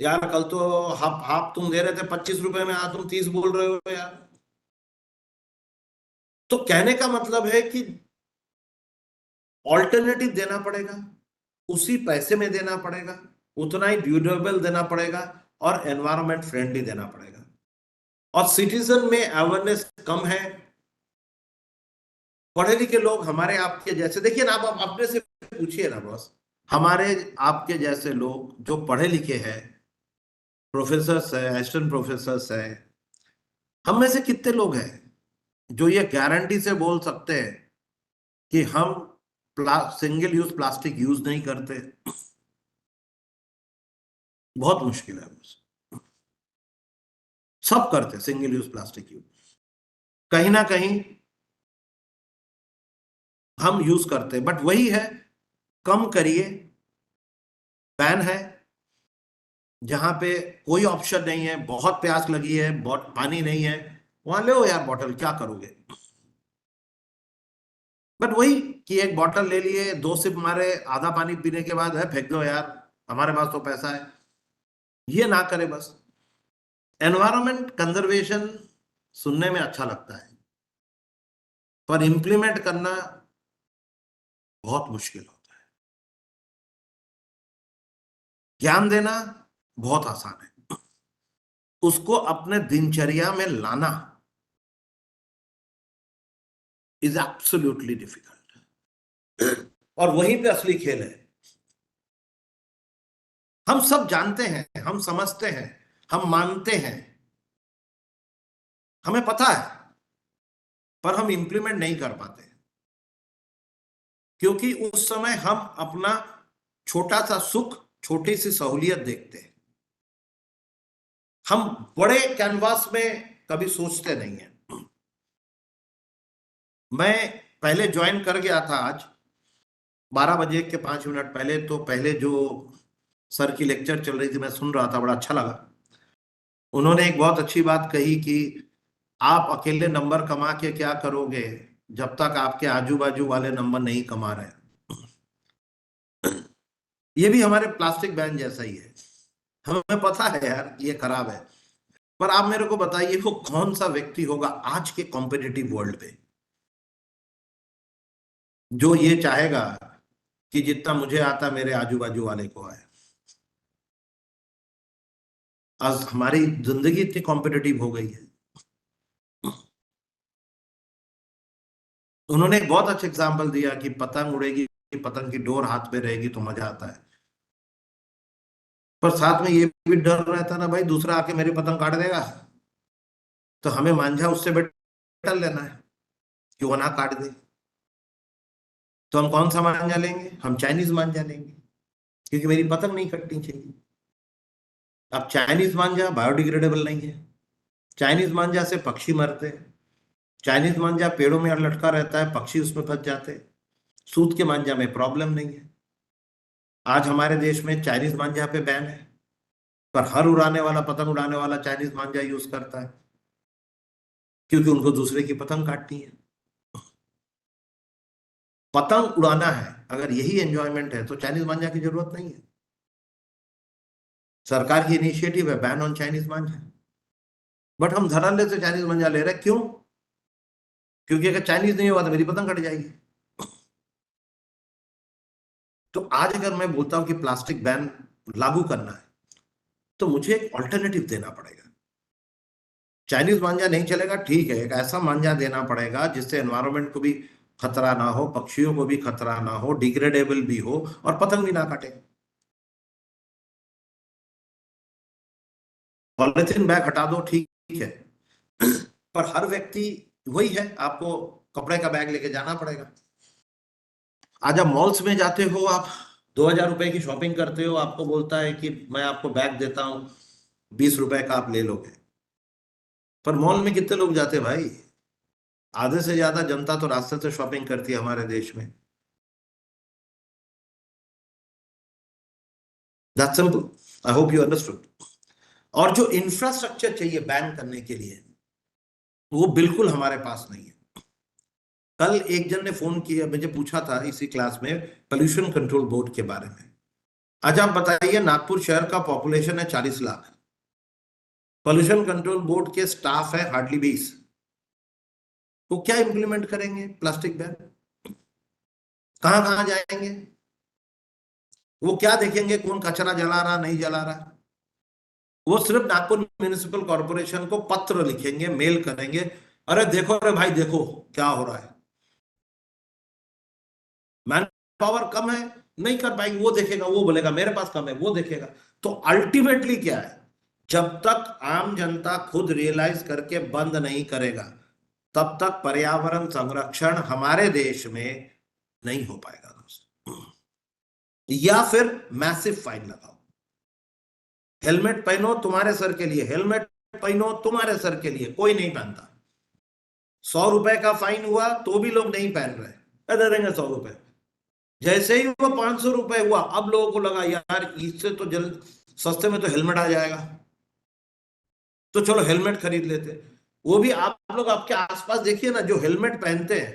B: यार कल तो हाफ हाफ तुम दे रहे थे 25 रुपए में, तुम 30 बोल रहे हो यार। तो कहने का मतलब है कि ऑल्टरनेटिव देना पड़ेगा, उसी पैसे में देना पड़ेगा, उतना ही ड्यूरेबल देना पड़ेगा और एनवायरमेंट फ्रेंडली देना पड़ेगा। और सिटीजन में अवेयरनेस कम है। पढ़े लिखे लोग हमारे आपके जैसे, देखिए ना, आप अपने से पूछिए ना बॉस, हमारे आपके जैसे लोग जो पढ़े लिखे हैं, प्रोफेसर्स है, असिस्टेंट प्रोफेसर्स है, हम में से कितने लोग हैं जो ये गारंटी से बोल सकते हैं कि हम सिंगल यूज प्लास्टिक यूज नहीं करते? बहुत मुश्किल है। सब करते सिंगल यूज प्लास्टिक यूज, कहीं ना कहीं हम यूज करते, बट वही है, कम करिए। बैन है जहां पे कोई ऑप्शन नहीं है, बहुत प्यास लगी है, बहुत पानी नहीं है, वहां ले यार बॉटल, क्या करोगे? बट वही कि एक बॉटल ले लिए, 2 सिप मारे, आधा पानी पीने के बाद है फेंक दो यार, हमारे पास तो पैसा है, ये ना करे बस। एनवायरमेंट कंजर्वेशन सुनने में अच्छा लगता है, पर इंप्लीमेंट करना बहुत मुश्किल होता है। ज्ञान देना बहुत आसान है, उसको अपने दिनचर्या में लाना इज एब्सोल्युटली डिफिकल्ट। और वहीं पे असली खेल है। हम सब जानते हैं, हम समझते हैं, हम मानते हैं, हमें पता है, पर हम इंप्लीमेंट नहीं कर पाते, क्योंकि उस समय हम अपना छोटा सा सुख, छोटी सी सहूलियत देखते हैं। हम बड़े कैनवास में कभी सोचते नहीं हैं। मैं पहले ज्वाइन कर गया था आज 12 बजे के 5 मिनट पहले, तो पहले जो सर की लेक्चर चल रही थी मैं सुन रहा था, बड़ा अच्छा लगा। उन्होंने एक बहुत अच्छी बात कही कि आप अकेले नंबर कमा के क्या करोगे जब तक आपके आजू बाजू वाले नंबर नहीं कमा रहे। ये भी हमारे प्लास्टिक बैन जैसा ही है। हमें पता है यार ये खराब है, पर आप मेरे को बताइए वो कौन सा व्यक्ति होगा आज के कॉम्पिटिटिव वर्ल्ड में जो ये चाहेगा कि जितना मुझे आता मेरे आजू बाजू वाले को आए। आज हमारी जिंदगी इतनी कॉम्पिटिटिव हो गई है। उन्होंने एक बहुत अच्छा एग्जाम्पल दिया कि पतंग उड़ेगी, पतंग की डोर हाथ में रहेगी तो मजा आता है, पर साथ में ये भी डर रहता ना भाई दूसरा आके मेरी पतंग काट देगा, तो हमें मांझा उससे बेटर लेना है कि वो ना काट दे। तो हम कौन सा मांझा लेंगे? हम चाइनीज मांझा लेंगे, क्योंकि मेरी पतंग नहीं कटनी चाहिए। अब चाइनीज मांझा बायोडिग्रेडेबल नहीं है, चाइनीज मांझा से पक्षी मरते हैं, चाइनीज मांझा पेड़ों में लटका रहता है, पक्षी उसमें फंस जाते हैं। सूत के मांझा में प्रॉब्लम नहीं है। आज हमारे देश में चाइनीज मांझा पे बैन है, पर हर उड़ाने वाला, पतंग उड़ाने वाला चाइनीज मांझा यूज करता है, क्योंकि उनको दूसरे की पतंग काटनी है। पतंग उड़ाना है, अगर यही एंजॉयमेंट है तो चाइनीज मांझा की जरूरत नहीं है। सरकार की इनिशिएटिव है ban on Chinese Manjha, but हम धड़ल्ले से चाइनीज मांझा ले रहे हैं। क्यों? क्योंकि अगर चाइनीज नहीं हुआ तो मेरी पतंग कट जाएगी। तो आज अगर मैं बोलता हूं कि प्लास्टिक बैन लागू करना है, तो मुझे एक ऑल्टरनेटिव देना पड़ेगा। चाइनीज मांझा नहीं चलेगा, ठीक है, एक ऐसा मांझा देना पड़ेगा जिससे एनवायरनमेंट को भी खतरा ना हो, पक्षियों को भी खतरा ना हो, डिग्रेडेबल भी हो और पतंग भी ना काटे। पॉलिथीन बैग हटा दो, ठीक है, पर हर व्यक्ति वही है, आपको कपड़े का बैग लेके जाना पड़ेगा। आज आप मॉल्स में जाते हो, आप 2000 रुपए की शॉपिंग करते हो, आपको बोलता है कि मैं आपको बैग देता हूं 20 रुपए का, आप ले लोगे। पर मॉल में कितने लोग जाते हैं भाई? आधे से ज्यादा जनता तो रास्ते से शॉपिंग करती है हमारे देश में। That's simple, I hope you understood. और जो इंफ्रास्ट्रक्चर चाहिए बैन करने के लिए, वो बिल्कुल हमारे पास नहीं है। कल एक जन ने फोन किया, मुझे पूछा था इसी क्लास में पोल्यूशन कंट्रोल बोर्ड के बारे में। आज आप बताइए, नागपुर शहर का पॉपुलेशन है 40 लाख, पोल्यूशन कंट्रोल बोर्ड के स्टाफ है हार्डली 20। तो क्या इंप्लीमेंट करेंगे प्लास्टिक बैन? कहां कहां जाएंगे? वो क्या देखेंगे कौन कचरा जला रहा नहीं जला रहा? वो सिर्फ नागपुर म्युनिसिपल कॉर्पोरेशन को पत्र लिखेंगे, मेल करेंगे, अरे देखो, अरे भाई देखो क्या हो रहा है। मैन पावर कम है, नहीं कर पाएंगे, वो देखेगा, वो बोलेगा मेरे पास कम है, वो देखेगा। तो अल्टीमेटली क्या है, जब तक आम जनता खुद रियलाइज करके बंद नहीं करेगा, तब तक पर्यावरण संरक्षण हमारे देश में नहीं हो पाएगा दोस्तों। या फिर मैसिव फाइन लगाओ। हेलमेट पहनो तुम्हारे सर के लिए, हेलमेट पहनो तुम्हारे सर के लिए, कोई नहीं पहनता। 100 रुपए का फाइन हुआ तो भी लोग नहीं पहन रहे, दे देंगे 100 रुपए। जैसे ही वो 500 रुपए हुआ, अब लोगों को लगा यार इससे तो जल्द सस्ते में तो हेलमेट आ जाएगा, तो चलो हेलमेट खरीद लेते। वो भी आप लोग आपके आसपास देखिए ना, जो हेलमेट पहनते हैं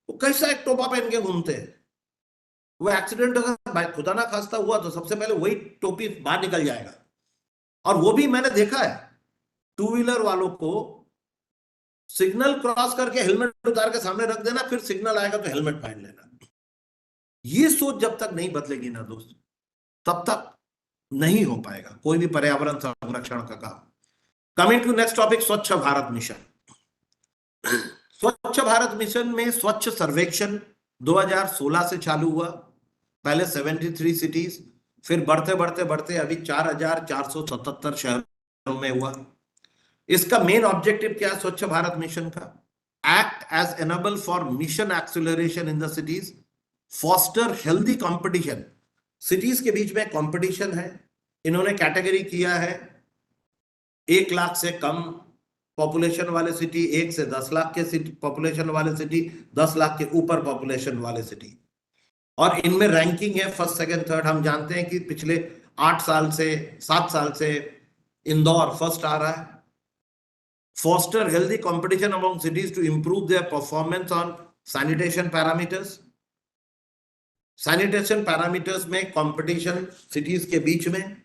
B: वो कैसा एक टोपा पहन के घूमते हैं। वो एक्सीडेंट अगर खुदा ना खास्ता हुआ तो सबसे पहले वही टोपी बाहर निकल जाएगा। और वो भी मैंने देखा है, 2 व्हीलर वालों को सिग्नल क्रॉस करके हेलमेट उतार के सामने रख देना, फिर सिग्नल आएगा तो हेलमेट पहन लेना। ये सोच जब तक नहीं बदलेगी ना दोस्त, तब तक नहीं हो पाएगा कोई भी पर्यावरण संरक्षण का काम। कमिंग टू नेक्स्ट टॉपिक, स्वच्छ भारत मिशन। स्वच्छ भारत मिशन में स्वच्छ सर्वेक्षण 2016 से चालू हुआ। पहले 73 सिटीज, फिर बढ़ते बढ़ते बढ़ते अभी 4477 शहरों में हुआ। इसका मेन ऑब्जेक्टिव क्या है स्वच्छ भारत मिशन का? Act as enable for mission acceleration in the cities, foster healthy competition. Cities के बीच में कंपटीशन है, इन्होंने कैटेगरी किया है 1 लाख से कम पॉपुलेशन वाले सिटी, 1 से 10 लाख के पॉपुलेशन वाले सिटी, 10 लाख के ऊपर पॉपुलेशन वाले सिटी। और इनमें रैंकिंग है फर्स्ट, सेकंड, थर्ड। हम जानते हैं कि पिछले 7 साल से इंदौर फर्स्ट आ रहा है। Foster healthy competition among cities to improve their performance on sanitation parameters. Sanitation parameters में कंपटीशन सिटीज के बीच में,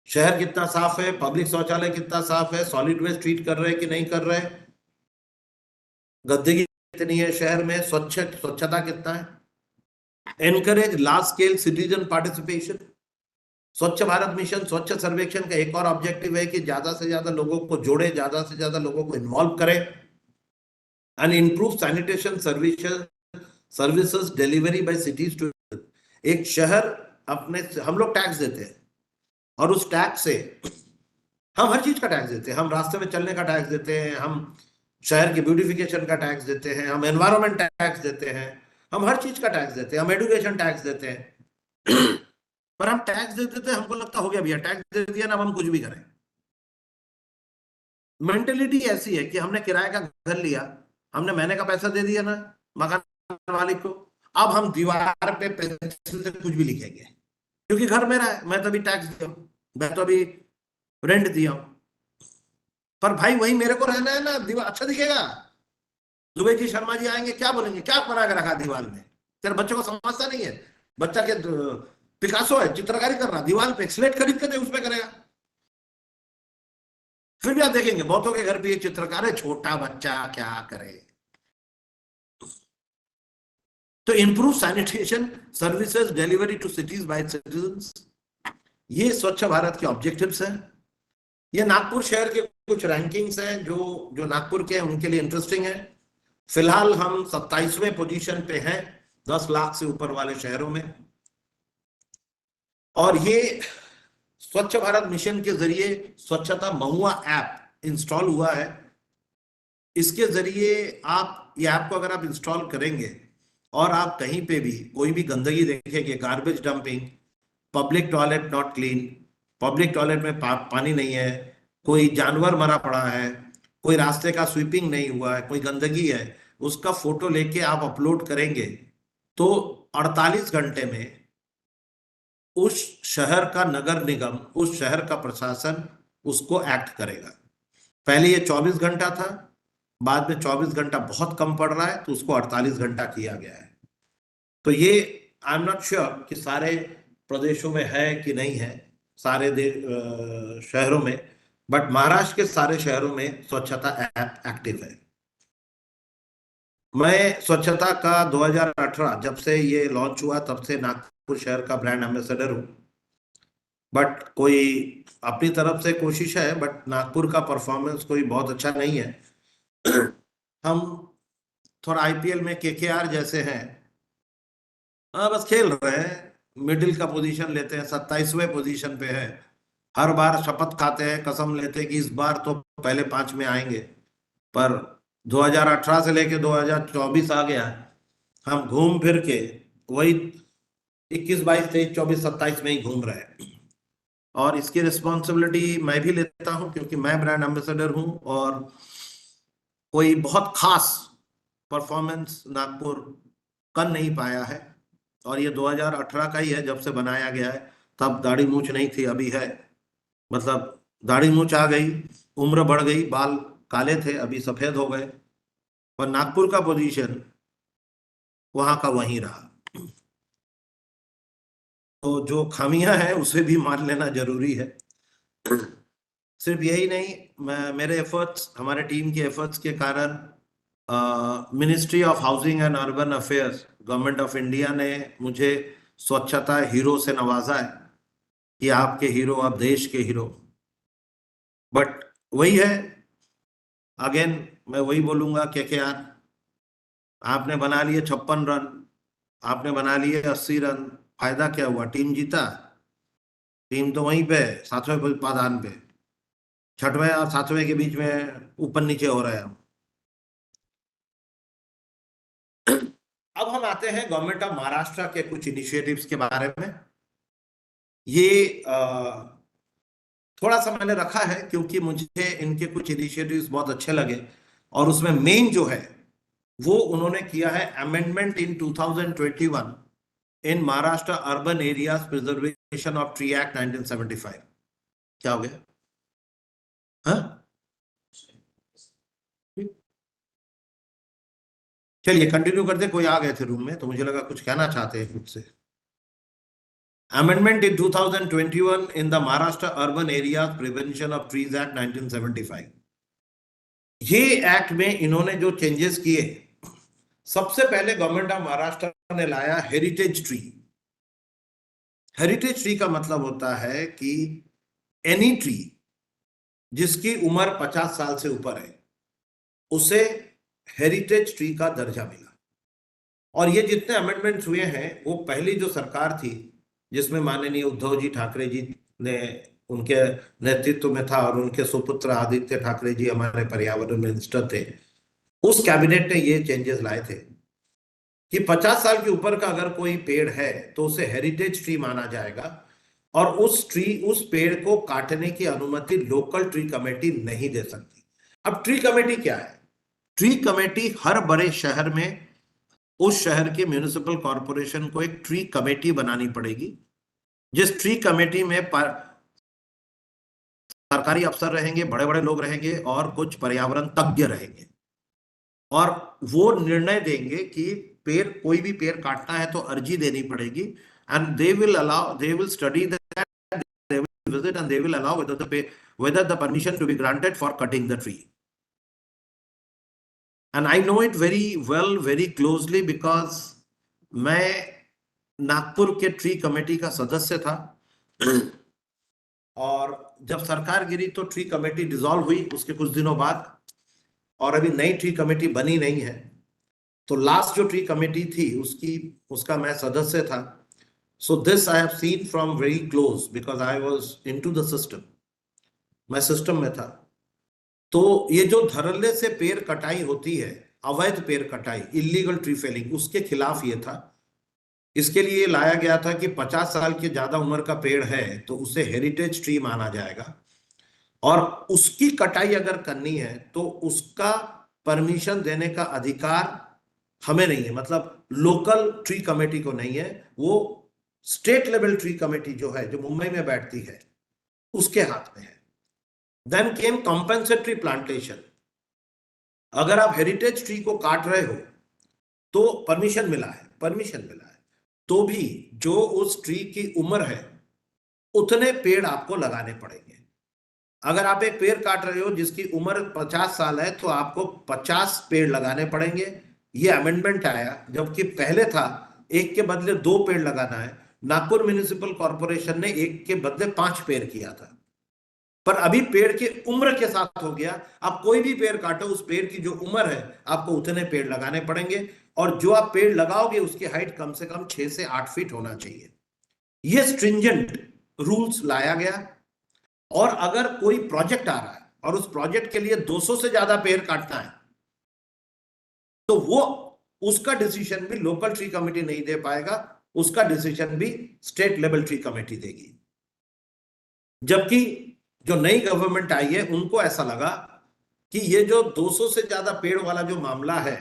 B: शहर कितना साफ है, पब्लिक शौचालय कितना साफ है, सॉलिड वेस्ट ट्रीट कर रहे हैं कि नहीं कर रहे, गंदगी कितनी है शहर में, स्वच्छता कितना है। encourage large scale citizen participation. स्वच्छ भारत मिशन, स्वच्छ सर्वेक्षण का एक और ऑब्जेक्टिव है कि ज्यादा से ज्यादा लोगों को जोड़े, ज्यादा से ज्यादा लोगों को इन्वॉल्व करें. And improve sanitation services delivery by cities to. एक शहर अपने, हम लोग टैक्स देते हैं और उस टैक्स से हम हर चीज का टैक्स देते हैं. हम रास्ते में चलने का टैक्स देते हैं, हम शहर के ब्यूटिफिकेशन का टैक्स देते हैं, हम एनवायरमेंट टैक्स देते हैं, हम हर चीज का टैक्स देते हैं, हम एजुकेशन टैक्स देते हैं. पर हम टैक्स देते थे, हमको लगता हो गया भैया टैक्स दे दिया ना, अब हम कुछ भी करें. मेंटेलिटी ऐसी है कि हमने किराए का घर लिया, हमने महीने का पैसा दे दिया ना मकान मालिक को, अब हम दीवार पे पेंसिल से कुछ भी लिखेंगे क्योंकि घर मेरा है, मैं तो अभी टैक्स दिया हूं, मैं तो अभी रेंट दिया हूं. पर भाई वही मेरे को रहना है ना, दीवार अच्छा दिखेगा. दुबे जी शर्मा जी आएंगे, क्या बोलेंगे, क्या बना के रखा दीवार में, तेरे बच्चे को समझता नहीं है, बच्चा के पिकासो है, चित्रकारी कर रहा, दीवार पे स्लेट खरीद के दे, उसमें करेगा. फिर भी आप देखेंगे बहुतों के घर पे ये चित्रकार है, छोटा बच्चा क्या करे. तो improve sanitation services delivery to cities by citizens, ये स्वच्छ भारत के ऑब्जेक्टिव्स हैं. ये नागपुर शहर के कुछ रैंकिंग्स हैं जो नागपुर के हैं उनके लिए इंटरेस्टिंग है. फिलहाल हम 27वें पोजीशन पे हैं 10 लाख से ऊपर वाले शहरों में. और ये स्वच्छ भारत मिशन के जरिए स्वच्छता महुआ ऐप इंस्टॉल हुआ है. इसके जरिए आप ये ऐप को अगर आप इंस्टॉल करेंगे और आप कहीं पे भी कोई भी गंदगी देखेंगे, garbage dumping, public toilet not clean, public toilet में पानी नहीं है, कोई जानवर मरा पड़ा है, कोई रास्ते का स्वीपिंग नहीं हुआ है, कोई गंदगी है, उसका फोटो लेके आप अपलोड करेंगे तो 48 घंटे में उस शहर का नगर निगम, उस शहर का प्रशासन उसको एक्ट करेगा. पहले ये 24 घंटा था, बाद में 24 घंटा बहुत कम पड़ रहा है तो उसको 48 घंटा किया गया है. तो ये आई एम नॉट श्योर कि सारे प्रदेशों में है कि नहीं है, सारे शहरों में, बट महाराष्ट्र के सारे शहरों में स्वच्छता ऐप एक्टिव है. मैं स्वच्छता का 2018 जब से ये लॉन्च हुआ तब से नागपुर शहर का ब्रांड एम्बेसडर हूँ. बट कोई अपनी तरफ से कोशिश है, बट नागपुर का परफॉर्मेंस कोई बहुत अच्छा नहीं है. हम थोड़ा आईपीएल में केकेआर जैसे हैं, बस खेल रहे हैं, मिडिल का पोजीशन लेते हैं, 27वें पोजीशन पे है. हर बार शपथ खाते हैं, कसम लेते हैं कि इस बार तो पहले 5 में आएंगे. पर 2018 से लेके 2024 आ गया, हम घूम फिर के वही 21, 22, 23, 24, 27 में ही घूम रहे हैं. और इसकी रिस्पॉन्सिबिलिटी मैं भी लेता हूं क्योंकि मैं ब्रांड एम्बेसडर हूं और कोई बहुत खास परफॉर्मेंस नागपुर कर नहीं पाया है. और ये 2018 का ही है जब से बनाया गया है. तब दाढ़ी मूछ नहीं थी, अभी है, मतलब दाढ़ी मूछ आ गई, उम्र बढ़ गई, बाल काले थे अभी सफेद हो गए, पर नागपुर का पोजीशन वहां का वहीं रहा. तो जो खामियां हैं उसे भी मान लेना जरूरी है. सिर्फ यही नहीं, मेरे एफर्ट्स, हमारे टीम के एफर्ट्स के कारण ministry of housing and urban affairs, government of India ने मुझे स्वच्छता हीरो से नवाजा है कि आपके हीरो, आप देश के हीरो. बट वही है, अगेन मैं वही बोलूंगा कि यार आपने बना लिए 56 रन, आपने बना लिए 80 रन, फायदा क्या हुआ? टीम जीता? टीम तो वहीं पे 7वें पायदान पे, 6वें और 7वें के बीच में ऊपर नीचे हो रहे हैं हम. अब हम आते हैं गवर्नमेंट ऑफ महाराष्ट्र के कुछ इनिशिएटिव्स के बारे में. ये थोड़ा सा मैंने रखा है क्योंकि मुझे इनके कुछ इनिशिएटिव्स बहुत अच्छे लगे और उसमें मेन जो है वो उन्होंने किया है amendment in 2021 in Maharashtra urban areas preservation of tree act 1975. क्या हो गया? हाँ, चलिए कंटिन्यू करते. कोई आ गए थे रूम में तो मुझे लगा कुछ कहना चाहते हैं मुझसे. Amendment in 2021 in the Maharashtra Urban Areas Prevention of Trees Act 1975. ये एक्ट में इन्होंने जो चेंजेस किए, सबसे पहले गवर्नमेंट ऑफ महाराष्ट्र ने लाया हेरिटेज ट्री। हेरिटेज ट्री का मतलब होता है कि एनी ट्री जिसकी उम्र 50 साल से ऊपर है उसे हेरिटेज ट्री का दर्जा मिला। और ये जितने अमेंडमेंट्स हुए हैं वो पहली जो सरकार थी जिसमें माननीय उद्धव जी ठाकरे जी ने उनके नेतृत्व में था और उनके सुपुत्र आदित्य ठाकरे जी हमारे पर्यावरण मिनिस्टर थे, उस कैबिनेट ने ये चेंजेस लाए थे कि 50 साल के ऊपर का अगर कोई पेड़ है तो उसे हेरिटेज ट्री माना जाएगा और उस पेड़ को काटने की अनुमति लोकल ट्री कमेटी नहीं दे सकती। अब ट्री कमेटी क्या है? ट्री कमेटी हर बड़े शहर में उस शहर के म्युनिसिपल कॉर्पोरेशन को एक ट्री कमेटी बनानी पड़ेगी, जिस ट्री कमेटी में सरकारी अफसर रहेंगे, बड़े बड़े लोग रहेंगे और कुछ पर्यावरण तज्ञ रहेंगे और वो निर्णय देंगे कि कोई भी पेड़ काटना है तो अर्जी देनी पड़ेगी and they will study that, they will visit and they will allow whether the permission to be granted for cutting the tree. And I know it very well, very closely because मैं नागपुर के tree committee का सदस्य था और जब सरकार गिरी तो tree committee dissolve हुई उसके कुछ दिनों बाद और अभी नई ट्री कमेटी बनी नहीं है। तो लास्ट जो ट्री कमेटी थी उसका मैं सदस्य था। So this I have seen from very close because I was into the system. मैं सिस्टम में था। तो ये जो धड़ल्ले से पेड़ कटाई होती है, अवैध पेड़ कटाई, इलीगल ट्री फेलिंग, उसके खिलाफ ये था। इसके लिए लाया गया था कि 50 साल के ज्यादा उम्र का पेड़ है तो उसे हेरिटेज ट्री माना जाएगा और उसकी कटाई अगर करनी है तो उसका परमिशन देने का अधिकार हमें नहीं है, मतलब लोकल ट्री कमेटी को नहीं है, वो स्टेट लेवल ट्री कमेटी जो है, जो मुंबई में बैठती है, उसके हाथ में है। Then came compensatory plantation. अगर आप हेरिटेज ट्री को काट रहे हो तो परमिशन मिला है तो भी जो उस ट्री की उम्र है उतने पेड़ आपको लगाने पड़ेंगे। अगर आप एक पेड़ काट रहे हो जिसकी उम्र 50 साल है तो आपको 50 पेड़ लगाने पड़ेंगे। ये अमेंडमेंट आया, जबकि पहले था एक के बदले 2 पेड़ लगाना है। नागपुर म्युनिसिपल कॉर्पोरेशन ने एक के बदले 5 पेड़ किया था, पर अभी पेड़ की उम्र के साथ हो गया। आप कोई भी पेड़ काटो, उस पेड़ की जो उम्र है आपको उतने पेड़ लगाने पड़ेंगे और जो आप पेड़ लगाओगे उसकी हाइट कम से कम 6 से 8 फीट होना चाहिए। ये स्ट्रिंजेंट रूल्स लाया गया और अगर कोई प्रोजेक्ट आ रहा है और उस प्रोजेक्ट के लिए 200 से ज्यादा पेड़ काटना है तो वो उसका डिसीजन भी लोकल ट्री कमेटी नहीं दे पाएगा, उसका डिसीजन भी स्टेट लेवल ट्री कमेटी देगी। जबकि जो नई गवर्नमेंट आई है उनको ऐसा लगा कि ये जो 200 से ज्यादा पेड़ वाला जो मामला है,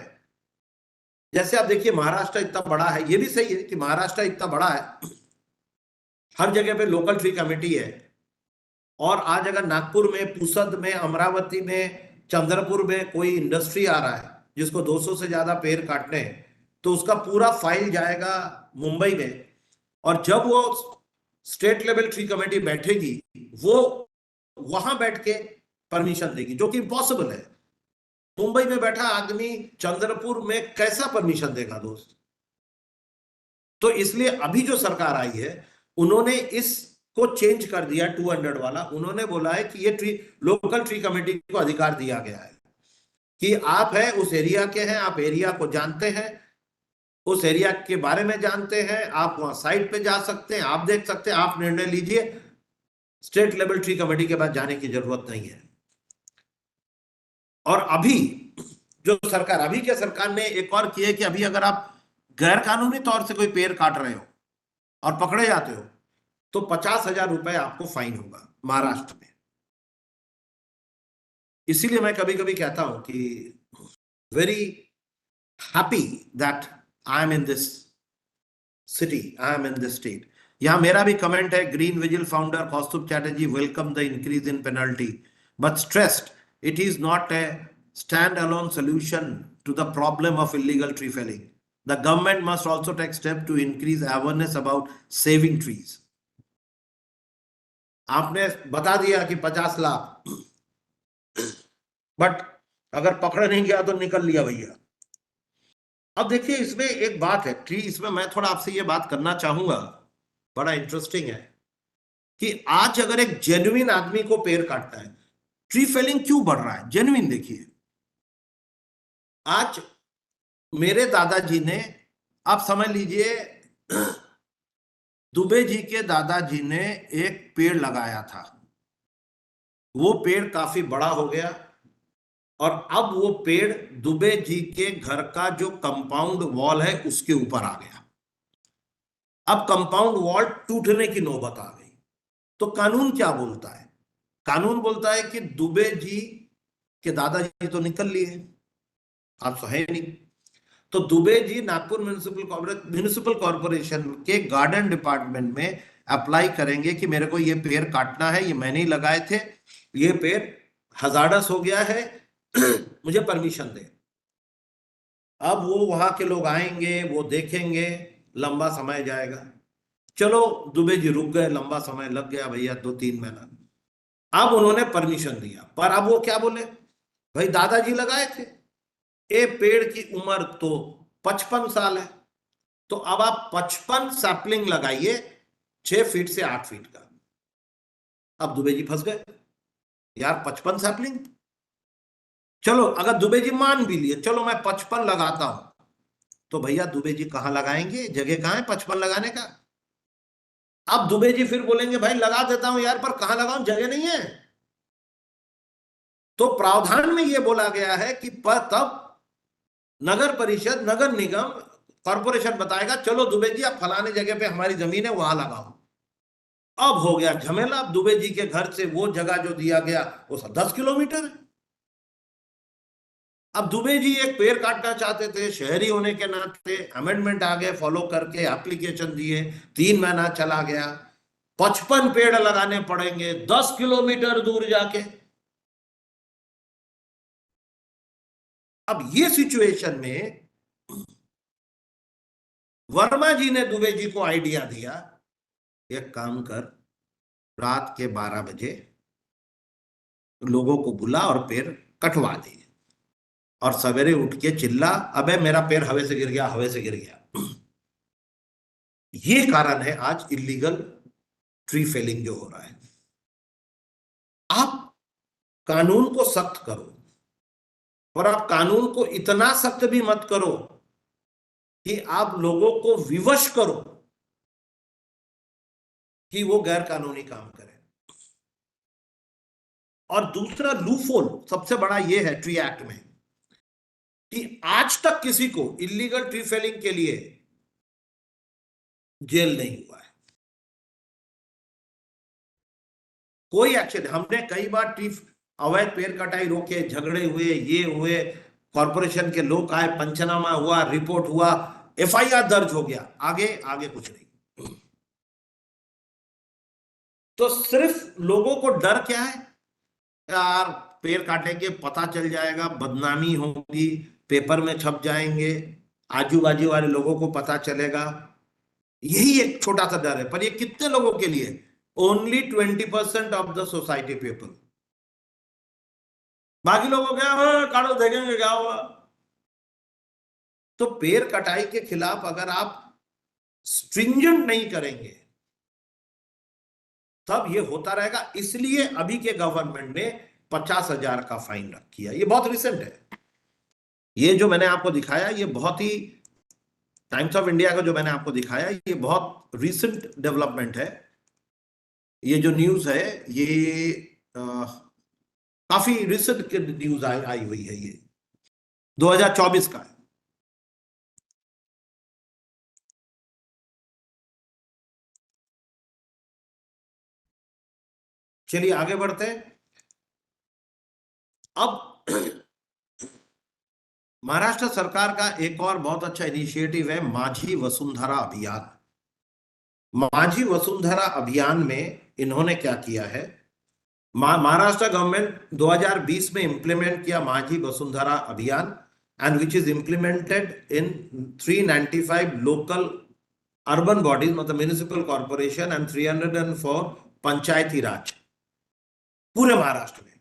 B: जैसे आप देखिए महाराष्ट्र इतना बड़ा है, ये भी सही है कि महाराष्ट्र इतना बड़ा है, हर जगह पे लोकल ट्री कमेटी है और आज अगर नागपुर में, पुसद में, अमरावती में, चंद्रपुर में कोई इंडस्ट्री आ रहा है जिसको 200 से ज्यादा पेड़ काटने हैं तो उसका पूरा फाइल जाएगा मुंबई में और जब वो स्टेट लेवल ट्री कमेटी बैठेगी वो वहां बैठ के परमिशन देगी, जो कि इम्पॉसिबल है। मुंबई में बैठा आदमी चंद्रपुर में कैसा परमिशन देगा दोस्त? तो इसलिए अभी जो सरकार आई है उन्होंने इसको चेंज कर दिया 200 वाला। उन्होंने बोला है कि ये लोकल ट्री कमेटी को अधिकार दिया गया है कि आप है उस एरिया के हैं, आप एरिया को जानते हैं, उस एरिया के बारे में जानते हैं, आप वहां साइट पे जा सकते हैं, आप देख सकते हैं, आप निर्णय लीजिए। स्टेट लेवल ट्री कमेटी के पास जाने की जरूरत नहीं है। और अभी के सरकार ने एक और किया है कि अभी अगर आप गैर कानूनी तौर से कोई पेड़ काट रहे हो और पकड़े जाते हो तो 50,000 रुपए आपको फाइन होगा महाराष्ट्र में। इसीलिए मैं कभी कभी कहता हूं कि very happy that I am in this city, I am in this state. यहां मेरा भी कमेंट है, green vigil founder Kaustubh Chatterjee welcome the increase in penalty but stressed it is not a stand-alone solution to the problem of illegal tree felling. The government must also take steps to increase awareness about saving trees. आपने बता दिया कि 50 lakh, but अगर पकड़ा नहीं गया तो निकल लिया भैया। अब देखिए इसमें एक बात है, ट्री, इसमें मैं थोड़ा आपसे ये बात करना चाहूंगा, बड़ा इंटरेस्टिंग है कि आज अगर एक जेन्युइन आदमी को पेड़ काटना है, ट्री फेलिंग क्यों बढ़ रहा है? जेन्युइन देखिए, आज मेरे दादाजी ने, आप समझ लीजिए दुबे जी के दादाजी ने एक पेड़ लगाया था, वो पेड़ काफी बड़ा हो गया और अब वो पेड़ दुबे जी के घर का जो कंपाउंड वॉल है उसके ऊपर आ गया। अब कंपाउंड वॉल टूटने की नौबत आ गई। तो कानून क्या बोलता है? कानून बोलता है कि दुबे जी के दादाजी तो निकल लिए, आप तो है नहीं, तो दुबे जी नागपुर म्युनिसिपल कॉर्पोरेशन के गार्डन डिपार्टमेंट में अप्लाई करेंगे कि मेरे को ये पेड़ काटना है, ये मैंने ही लगाए थे, ये पेड़ हजार्डस हो गया है, मुझे परमिशन दे। अब वो वहां के लोग आएंगे, वो देखेंगे, लंबा समय जाएगा। चलो दुबे जी रुक गए, लंबा समय लग गया भैया, 2-3 महीना। अब उन्होंने परमिशन दिया, पर अब वो क्या बोले, भाई दादाजी लगाए थे, ये पेड़ की उम्र तो 55 साल है, तो अब आप 55 सैपलिंग लगाइए 6 फीट से 8 फीट का। अब दुबे जी फंस गए, यार 55 सैपलिंग, चलो अगर दुबे जी मान भी लिए, चलो मैं 55 लगाता हूं, तो भैया दुबे जी कहां लगाएंगे? जगह कहां है 55 लगाने का? अब दुबे जी फिर बोलेंगे भाई लगा देता हूं यार, पर कहां लगाऊं, जगह नहीं है। तो प्रावधान में यह बोला गया है कि तब नगर परिषद, नगर निगम, कॉर्पोरेशन बताएगा चलो दुबे जी आप फलाने जगह पे हमारी जमीन है वहां लगाओ। अब हो गया झमेला। अब दुबे जी के घर से वो जगह जो दिया गया वो 10 किलोमीटर है। अब दुबे जी एक पेड़ काटना चाहते थे, शहरी होने के नाते अमेंडमेंट आ गए, फॉलो करके एप्लीकेशन दिए, 3 महीना चला गया, 55 पेड़ लगाने पड़ेंगे 10 किलोमीटर दूर जाके। अब ये सिचुएशन में वर्मा जी ने दुबे जी को आइडिया दिया, एक काम कर, रात के 12 बजे लोगों को बुला और पेड़ कटवा दे, और सवेरे उठ के चिल्ला, अबे मेरा पेड़ हवा से गिर गया, हवा से गिर गया। ये कारण है आज इलीगल ट्री फेलिंग जो हो रहा है। आप कानून को सख्त करो, और आप कानून को इतना सख्त भी मत करो कि आप लोगों को विवश करो कि वो गैर कानूनी काम करें। और दूसरा लूफोल सबसे बड़ा ये है ट्री एक्ट में कि आज तक किसी को इलीगल ट्री फेलिंग के लिए जेल नहीं हुआ है, कोई एक्शन। हमने कई बार ट्री अवैध पेड़ कटाई रोके, झगड़े हुए, ये हुए, कॉर्पोरेशन के लोग आए, पंचनामा हुआ, रिपोर्ट हुआ, एफआईआर दर्ज हो गया, आगे आगे कुछ नहीं। तो सिर्फ लोगों को डर क्या है, यार पेड़ काटेंगे पता चल जाएगा, बदनामी होगी, पेपर में छप जाएंगे, आजू बाजू वाले लोगों को पता चलेगा, यही एक छोटा सा डर है। पर ये कितने लोगों के लिए? Only 20% of the society people. बाकी लोगों क्या, काटो देखेंगे क्या हुआ। तो पेड़ कटाई के खिलाफ अगर आप स्ट्रिंजेंट नहीं करेंगे तब ये होता रहेगा। इसलिए अभी के गवर्नमेंट ने 50,000 का फाइन रख किया। ये बहुत रिसेंट है, ये जो मैंने आपको दिखाया, ये बहुत ही, टाइम्स ऑफ इंडिया का जो मैंने आपको दिखाया, ये बहुत रिसेंट डेवलपमेंट है। ये जो न्यूज है ये काफी रिसेंट न्यूज आई हुई है, ये 2024 का है। चलिए आगे बढ़ते हैं। अब महाराष्ट्र सरकार का एक और बहुत अच्छा इनिशिएटिव है माझी वसुंधरा अभियान। माझी वसुंधरा अभियान में इन्होंने क्या किया है, महाराष्ट्र गवर्नमेंट 2020 में इंप्लीमेंट किया माझी वसुंधरा अभियान, and which is implemented in 395 local urban bodies, मतलब म्युनिसिपल कॉर्पोरेशन, एंड 304 पंचायती राज पूरे महाराष्ट्र में।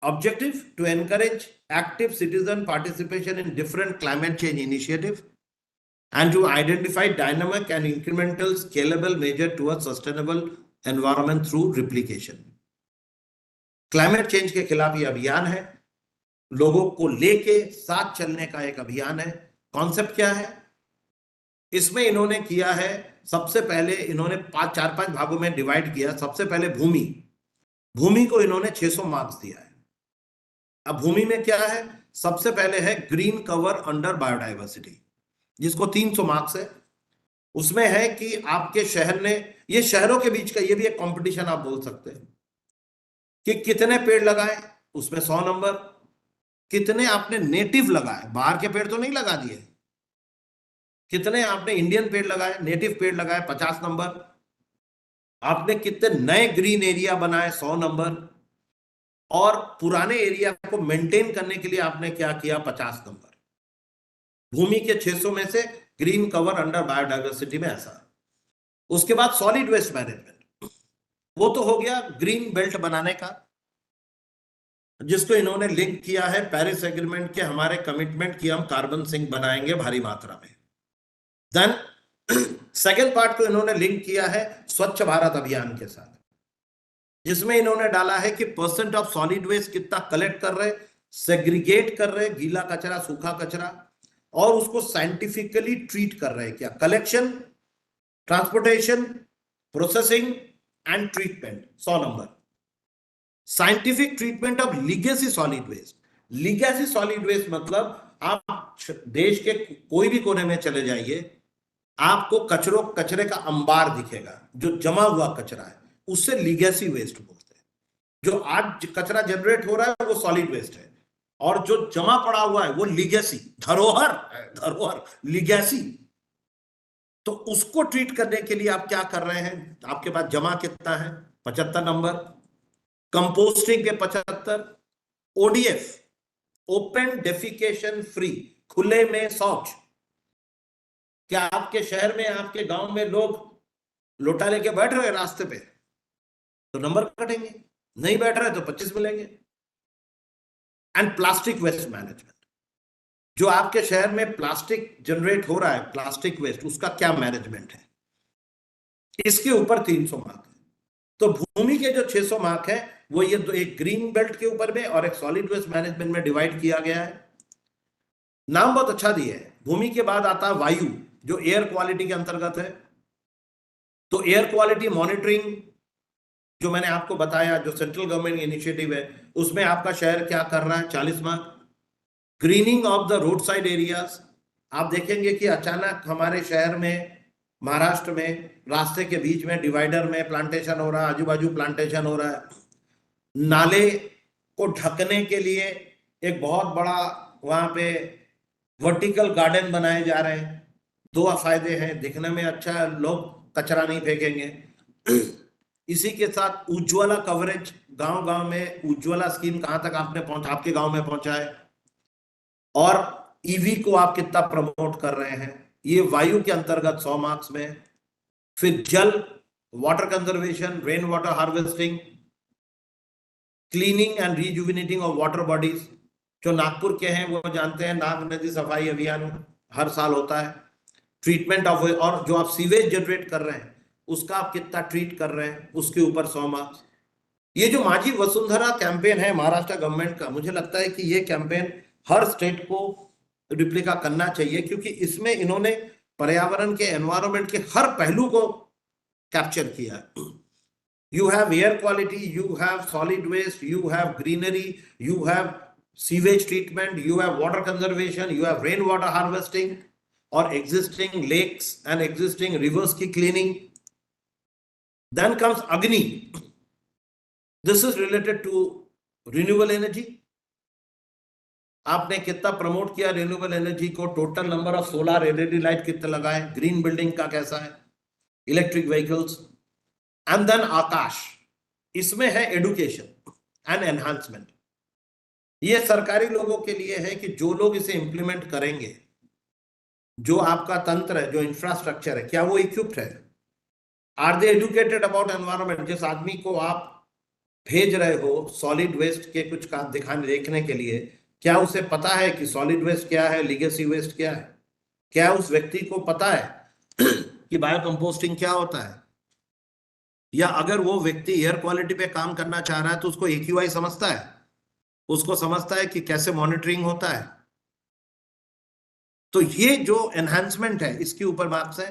B: objective to encourage active citizen participation in different climate change initiative and to identify dynamic and incremental scalable measure towards sustainable environment through replication. Climate change के खिलाफ ये अभियान है, लोगों को लेके साथ चलने का एक अभियान है। कॉन्सेप्ट क्या है इसमें इन्होंने किया है, सबसे पहले इन्होंने 4-5 भागों में डिवाइड किया। सबसे पहले भूमि को इन्होंने 600 मार्क्स दिया है। अब भूमि में क्या है, सबसे पहले है ग्रीन कवर अंडर बायोडाइवर्सिटी, जिसको 300 मार्क्स है। उसमें है कि आपके शहर ने, ये शहरों के बीच का ये भी एक कंपटीशन आप बोल सकते हैं कि कितने पेड़ लगाए, उसमें 100 नंबर। कितने आपने नेटिव लगाए, बाहर के पेड़ तो नहीं लगा दिए, कितने आपने इंडियन पेड़ लगाए, नेटिव पेड़ लगाए, 50 नंबर। आपने कितने नए ग्रीन एरिया बनाए, 100 नंबर। और पुराने एरिया को मेंटेन करने के लिए आपने क्या किया, 50 नंबर। भूमि के 600 में से ग्रीन कवर अंडर बायोडाइवर्सिटी में ऐसा। उसके बाद सॉलिड वेस्ट मैनेजमेंट, वो तो हो गया ग्रीन बेल्ट बनाने का, जिसको इन्होंने लिंक किया है पेरिस एग्रीमेंट के हमारे कमिटमेंट की, हम कार्बन सिंक बनाएंगे भारी मात्रा में। देन सेकेंड पार्ट को इन्होंने लिंक किया है स्वच्छ भारत अभियान के साथ, जिसमें इन्होंने डाला है कि % ऑफ सॉलिड वेस्ट कितना कलेक्ट कर रहे, सेग्रीगेट कर रहे, गीला कचरा, सूखा कचरा, और उसको साइंटिफिकली ट्रीट कर रहे हैं। क्या, collection, transportation, processing and treatment, 100 number. Scientific treatment of legacy solid waste. Legacy solid waste मतलब आप देश के कोई भी कोने में चले जाइए, आपको कचरे का अंबार दिखेगा, जो जमा हुआ कचरा है, उससे लीगेसी वेस्ट बोलते हैं। जो आज कचरा जनरेट हो रहा है वो सॉलिड वेस्ट है, और जो जमा पड़ा हुआ है वो लीगेसी, धरोहर लीगेसी। तो उसको ट्रीट करने के लिए आप क्या कर रहे हैं, आपके पास जमा कितना है, 75 नंबर। कंपोस्टिंग के 75। ODF, ओपन डेफिकेशन फ्री, खुले में शौच। क्या आपके शहर में, आपके गांव में लोग लोटा लेके बैठ रहे रास्ते पे, तो नंबर कटेंगे, नहीं बैठ रहे तो 25 मिलेंगे। एंड प्लास्टिक वेस्ट मैनेजमेंट, जो आपके शहर में प्लास्टिक जनरेट हो रहा है, प्लास्टिक वेस्ट, उसका क्या मैनेजमेंट है, इसके ऊपर 300 मार्क है। तो भूमि के जो 600 मार्क है वो ये तो एक ग्रीन बेल्ट के ऊपर में और एक सॉलिड वेस्ट मैनेजमेंट में डिवाइड किया गया है। नाम बहुत अच्छा दिया है। भूमि के बाद आता है वायु, जो एयर क्वालिटी के अंतर्गत है। तो एयर क्वालिटी मॉनिटरिंग, जो मैंने आपको बताया, जो सेंट्रल गवर्नमेंट इनिशिएटिव है, उसमें आपका शहर क्या कर रहा है, 40 mark. Grinning of the road side areas, आप देखेंगे कि अचानक हमारे शहर में, महाराष्ट्र में, रास्ते के बीच में डिवाइडर में प्लांटेशन हो रहा है, आजू बाजू प्लांटेशन हो रहा है। नाले को ढकने के लिए एक बहुत बड़ा वहां पे वर्टिकल गार्डन बनाए जा रहे हैं। 2 फायदे हैं, दिखने में अच्छा है, लोग कचरा नहीं फेंकेंगे। इसी के साथ उज्ज्वला कवरेज, गांव में उज्ज्वला स्कीम कहां तक आपके गांव में पहुंचा है, और ईवी को आप कितना प्रमोट कर रहे हैं, ये वायु के अंतर्गत 100 मार्क्स में। फिर जल, water conservation, rain water harvesting, cleaning and rejuvenating of water bodies, जो नागपुर के हैं वो जानते हैं, नाग नदी सफाई अभियान हर साल होता है। ट्रीटमेंट ऑफ, और जो आप सीवेज जनरेट कर रहे हैं उसका आप कितना ट्रीट कर रहे हैं, उसके ऊपर 100 मार्क्स। ये जो माझी वसुंधरा कैंपेन है महाराष्ट्र गवर्नमेंट का, मुझे लगता है कि ये कैंपेन हर स्टेट को रिप्लिका करना चाहिए, क्योंकि इसमें इन्होंने पर्यावरण के, एनवायरनमेंट के हर पहलू को कैप्चर किया है। You have air quality, you have solid waste, you have greenery, you have sewage treatment, you have water conservation, you have rainwater harvesting, or existing lakes and existing rivers ki cleaning. Then comes Agni. This is related to renewable energy. आपने कितना promote किया renewable energy को, total number of solar LED light कितने लगाए, green building का कैसा है, electric vehicles. And then आकाश, इसमें है एडुकेशन एंड एनहांसमेंट। ये सरकारी लोगों के लिए है कि जो लोग इसे इंप्लीमेंट करेंगे, जो आपका तंत्र है, जो इंफ्रास्ट्रक्चर है, क्या वो इक्विप्ड है, are they educated about environment. जिस आदमी को आप भेज रहे हो सॉलिड वेस्ट के कुछ काम दिखाने देखने के लिए, क्या उसे पता है कि सॉलिड वेस्ट क्या है, लीगेसी वेस्ट क्या है? क्या उस व्यक्ति को पता है कि बायो कंपोस्टिंग क्या होता है? या अगर वो व्यक्ति एयर क्वालिटी पे काम करना चाह रहा है तो उसको AQI समझता है, उसको समझता है कि कैसे मॉनिटरिंग होता है? तो ये जो एनहांसमेंट है इसके ऊपर मार्क्स है।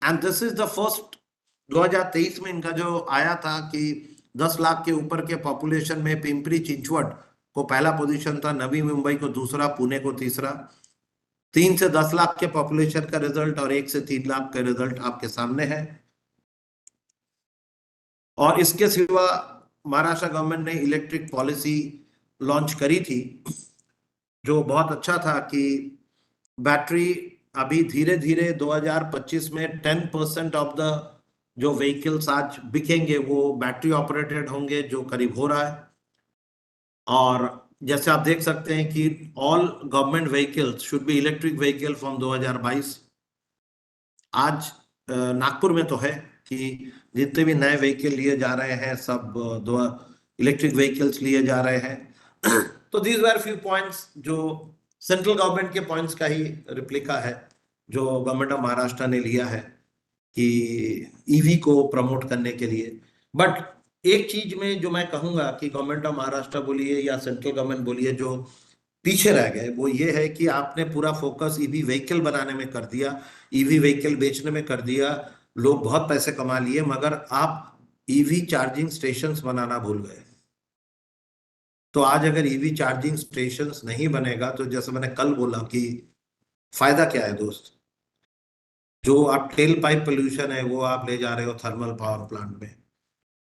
B: And this is the first 2023 में इनका जो आया था कि 10 लाख के ऊपर के पॉपुलेशन में पिंपरी चिंचवड को पहला पोजीशन था, नवी मुंबई को दूसरा, पुणे को तीसरा। 3 से 10 लाख के पॉपुलेशन का रिजल्ट और 1 से 3 लाख का रिजल्ट आपके सामने है। और इसके सिवा महाराष्ट्र गवर्नमेंट ने इलेक्ट्रिक पॉलिसी लॉन्च करी थी, जो बहुत अच्छा था कि बैटरी अभी धीरे धीरे 2025 में 10% ऑफ द जो व्हीकल्स आज बिकेंगे वो बैटरी ऑपरेटेड होंगे, जो करीब हो रहा है। और जैसे आप देख सकते हैं कि all government vehicles should be electric vehicle from 2022। आज नागपुर में तो है कि जितने भी नए व्हीकल लिए जा रहे हैं सब दो इलेक्ट्रिक व्हीकल्स लिए जा रहे हैं। तो दीज वर फ्यू पॉइंट्स जो सेंट्रल गवर्नमेंट के पॉइंट्स का ही रिप्लिका है जो गवर्नमेंट ऑफ महाराष्ट्र ने लिया है कि ईवी को प्रमोट करने के लिए। बट एक चीज में जो मैं कहूंगा कि गवर्नमेंट ऑफ महाराष्ट्र बोलिए या सेंट्रल गवर्नमेंट बोलिए जो पीछे रह गए वो ये है कि आपने पूरा फोकस ईवी व्हीकल बनाने में कर दिया, ईवी व्हीकल बेचने में कर दिया, लोग बहुत पैसे कमा लिए, मगर आप ईवी चार्जिंग स्टेशंस बनाना भूल गए। तो आज अगर ईवी चार्जिंग स्टेशंस नहीं बनेगा तो जैसे मैंने कल बोला कि फायदा क्या है दोस्त? जो आप टेल पाइप पोल्यूशन है वो आप ले जा रहे हो थर्मल पावर प्लांट में,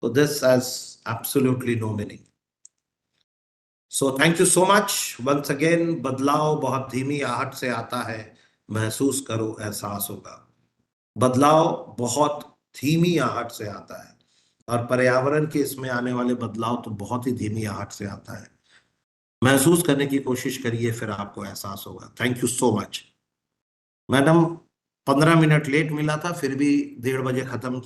B: तो this has absolutely no meaning. So thank you so much once again. बदलाव बहुत धीमी आहट से आता है, महसूस करो एहसास होगा। बदलाव बहुत धीमी आहट से आता है और पर्यावरण के इसमें आने वाले बदलाव तो बहुत ही धीमी आहट से आता है। महसूस करने की कोशिश करिए, फिर आपको एहसास होगा। Thank you so much. Madam 15 minute late मिला था, फिर भी 1:30 बजे खत्म किया।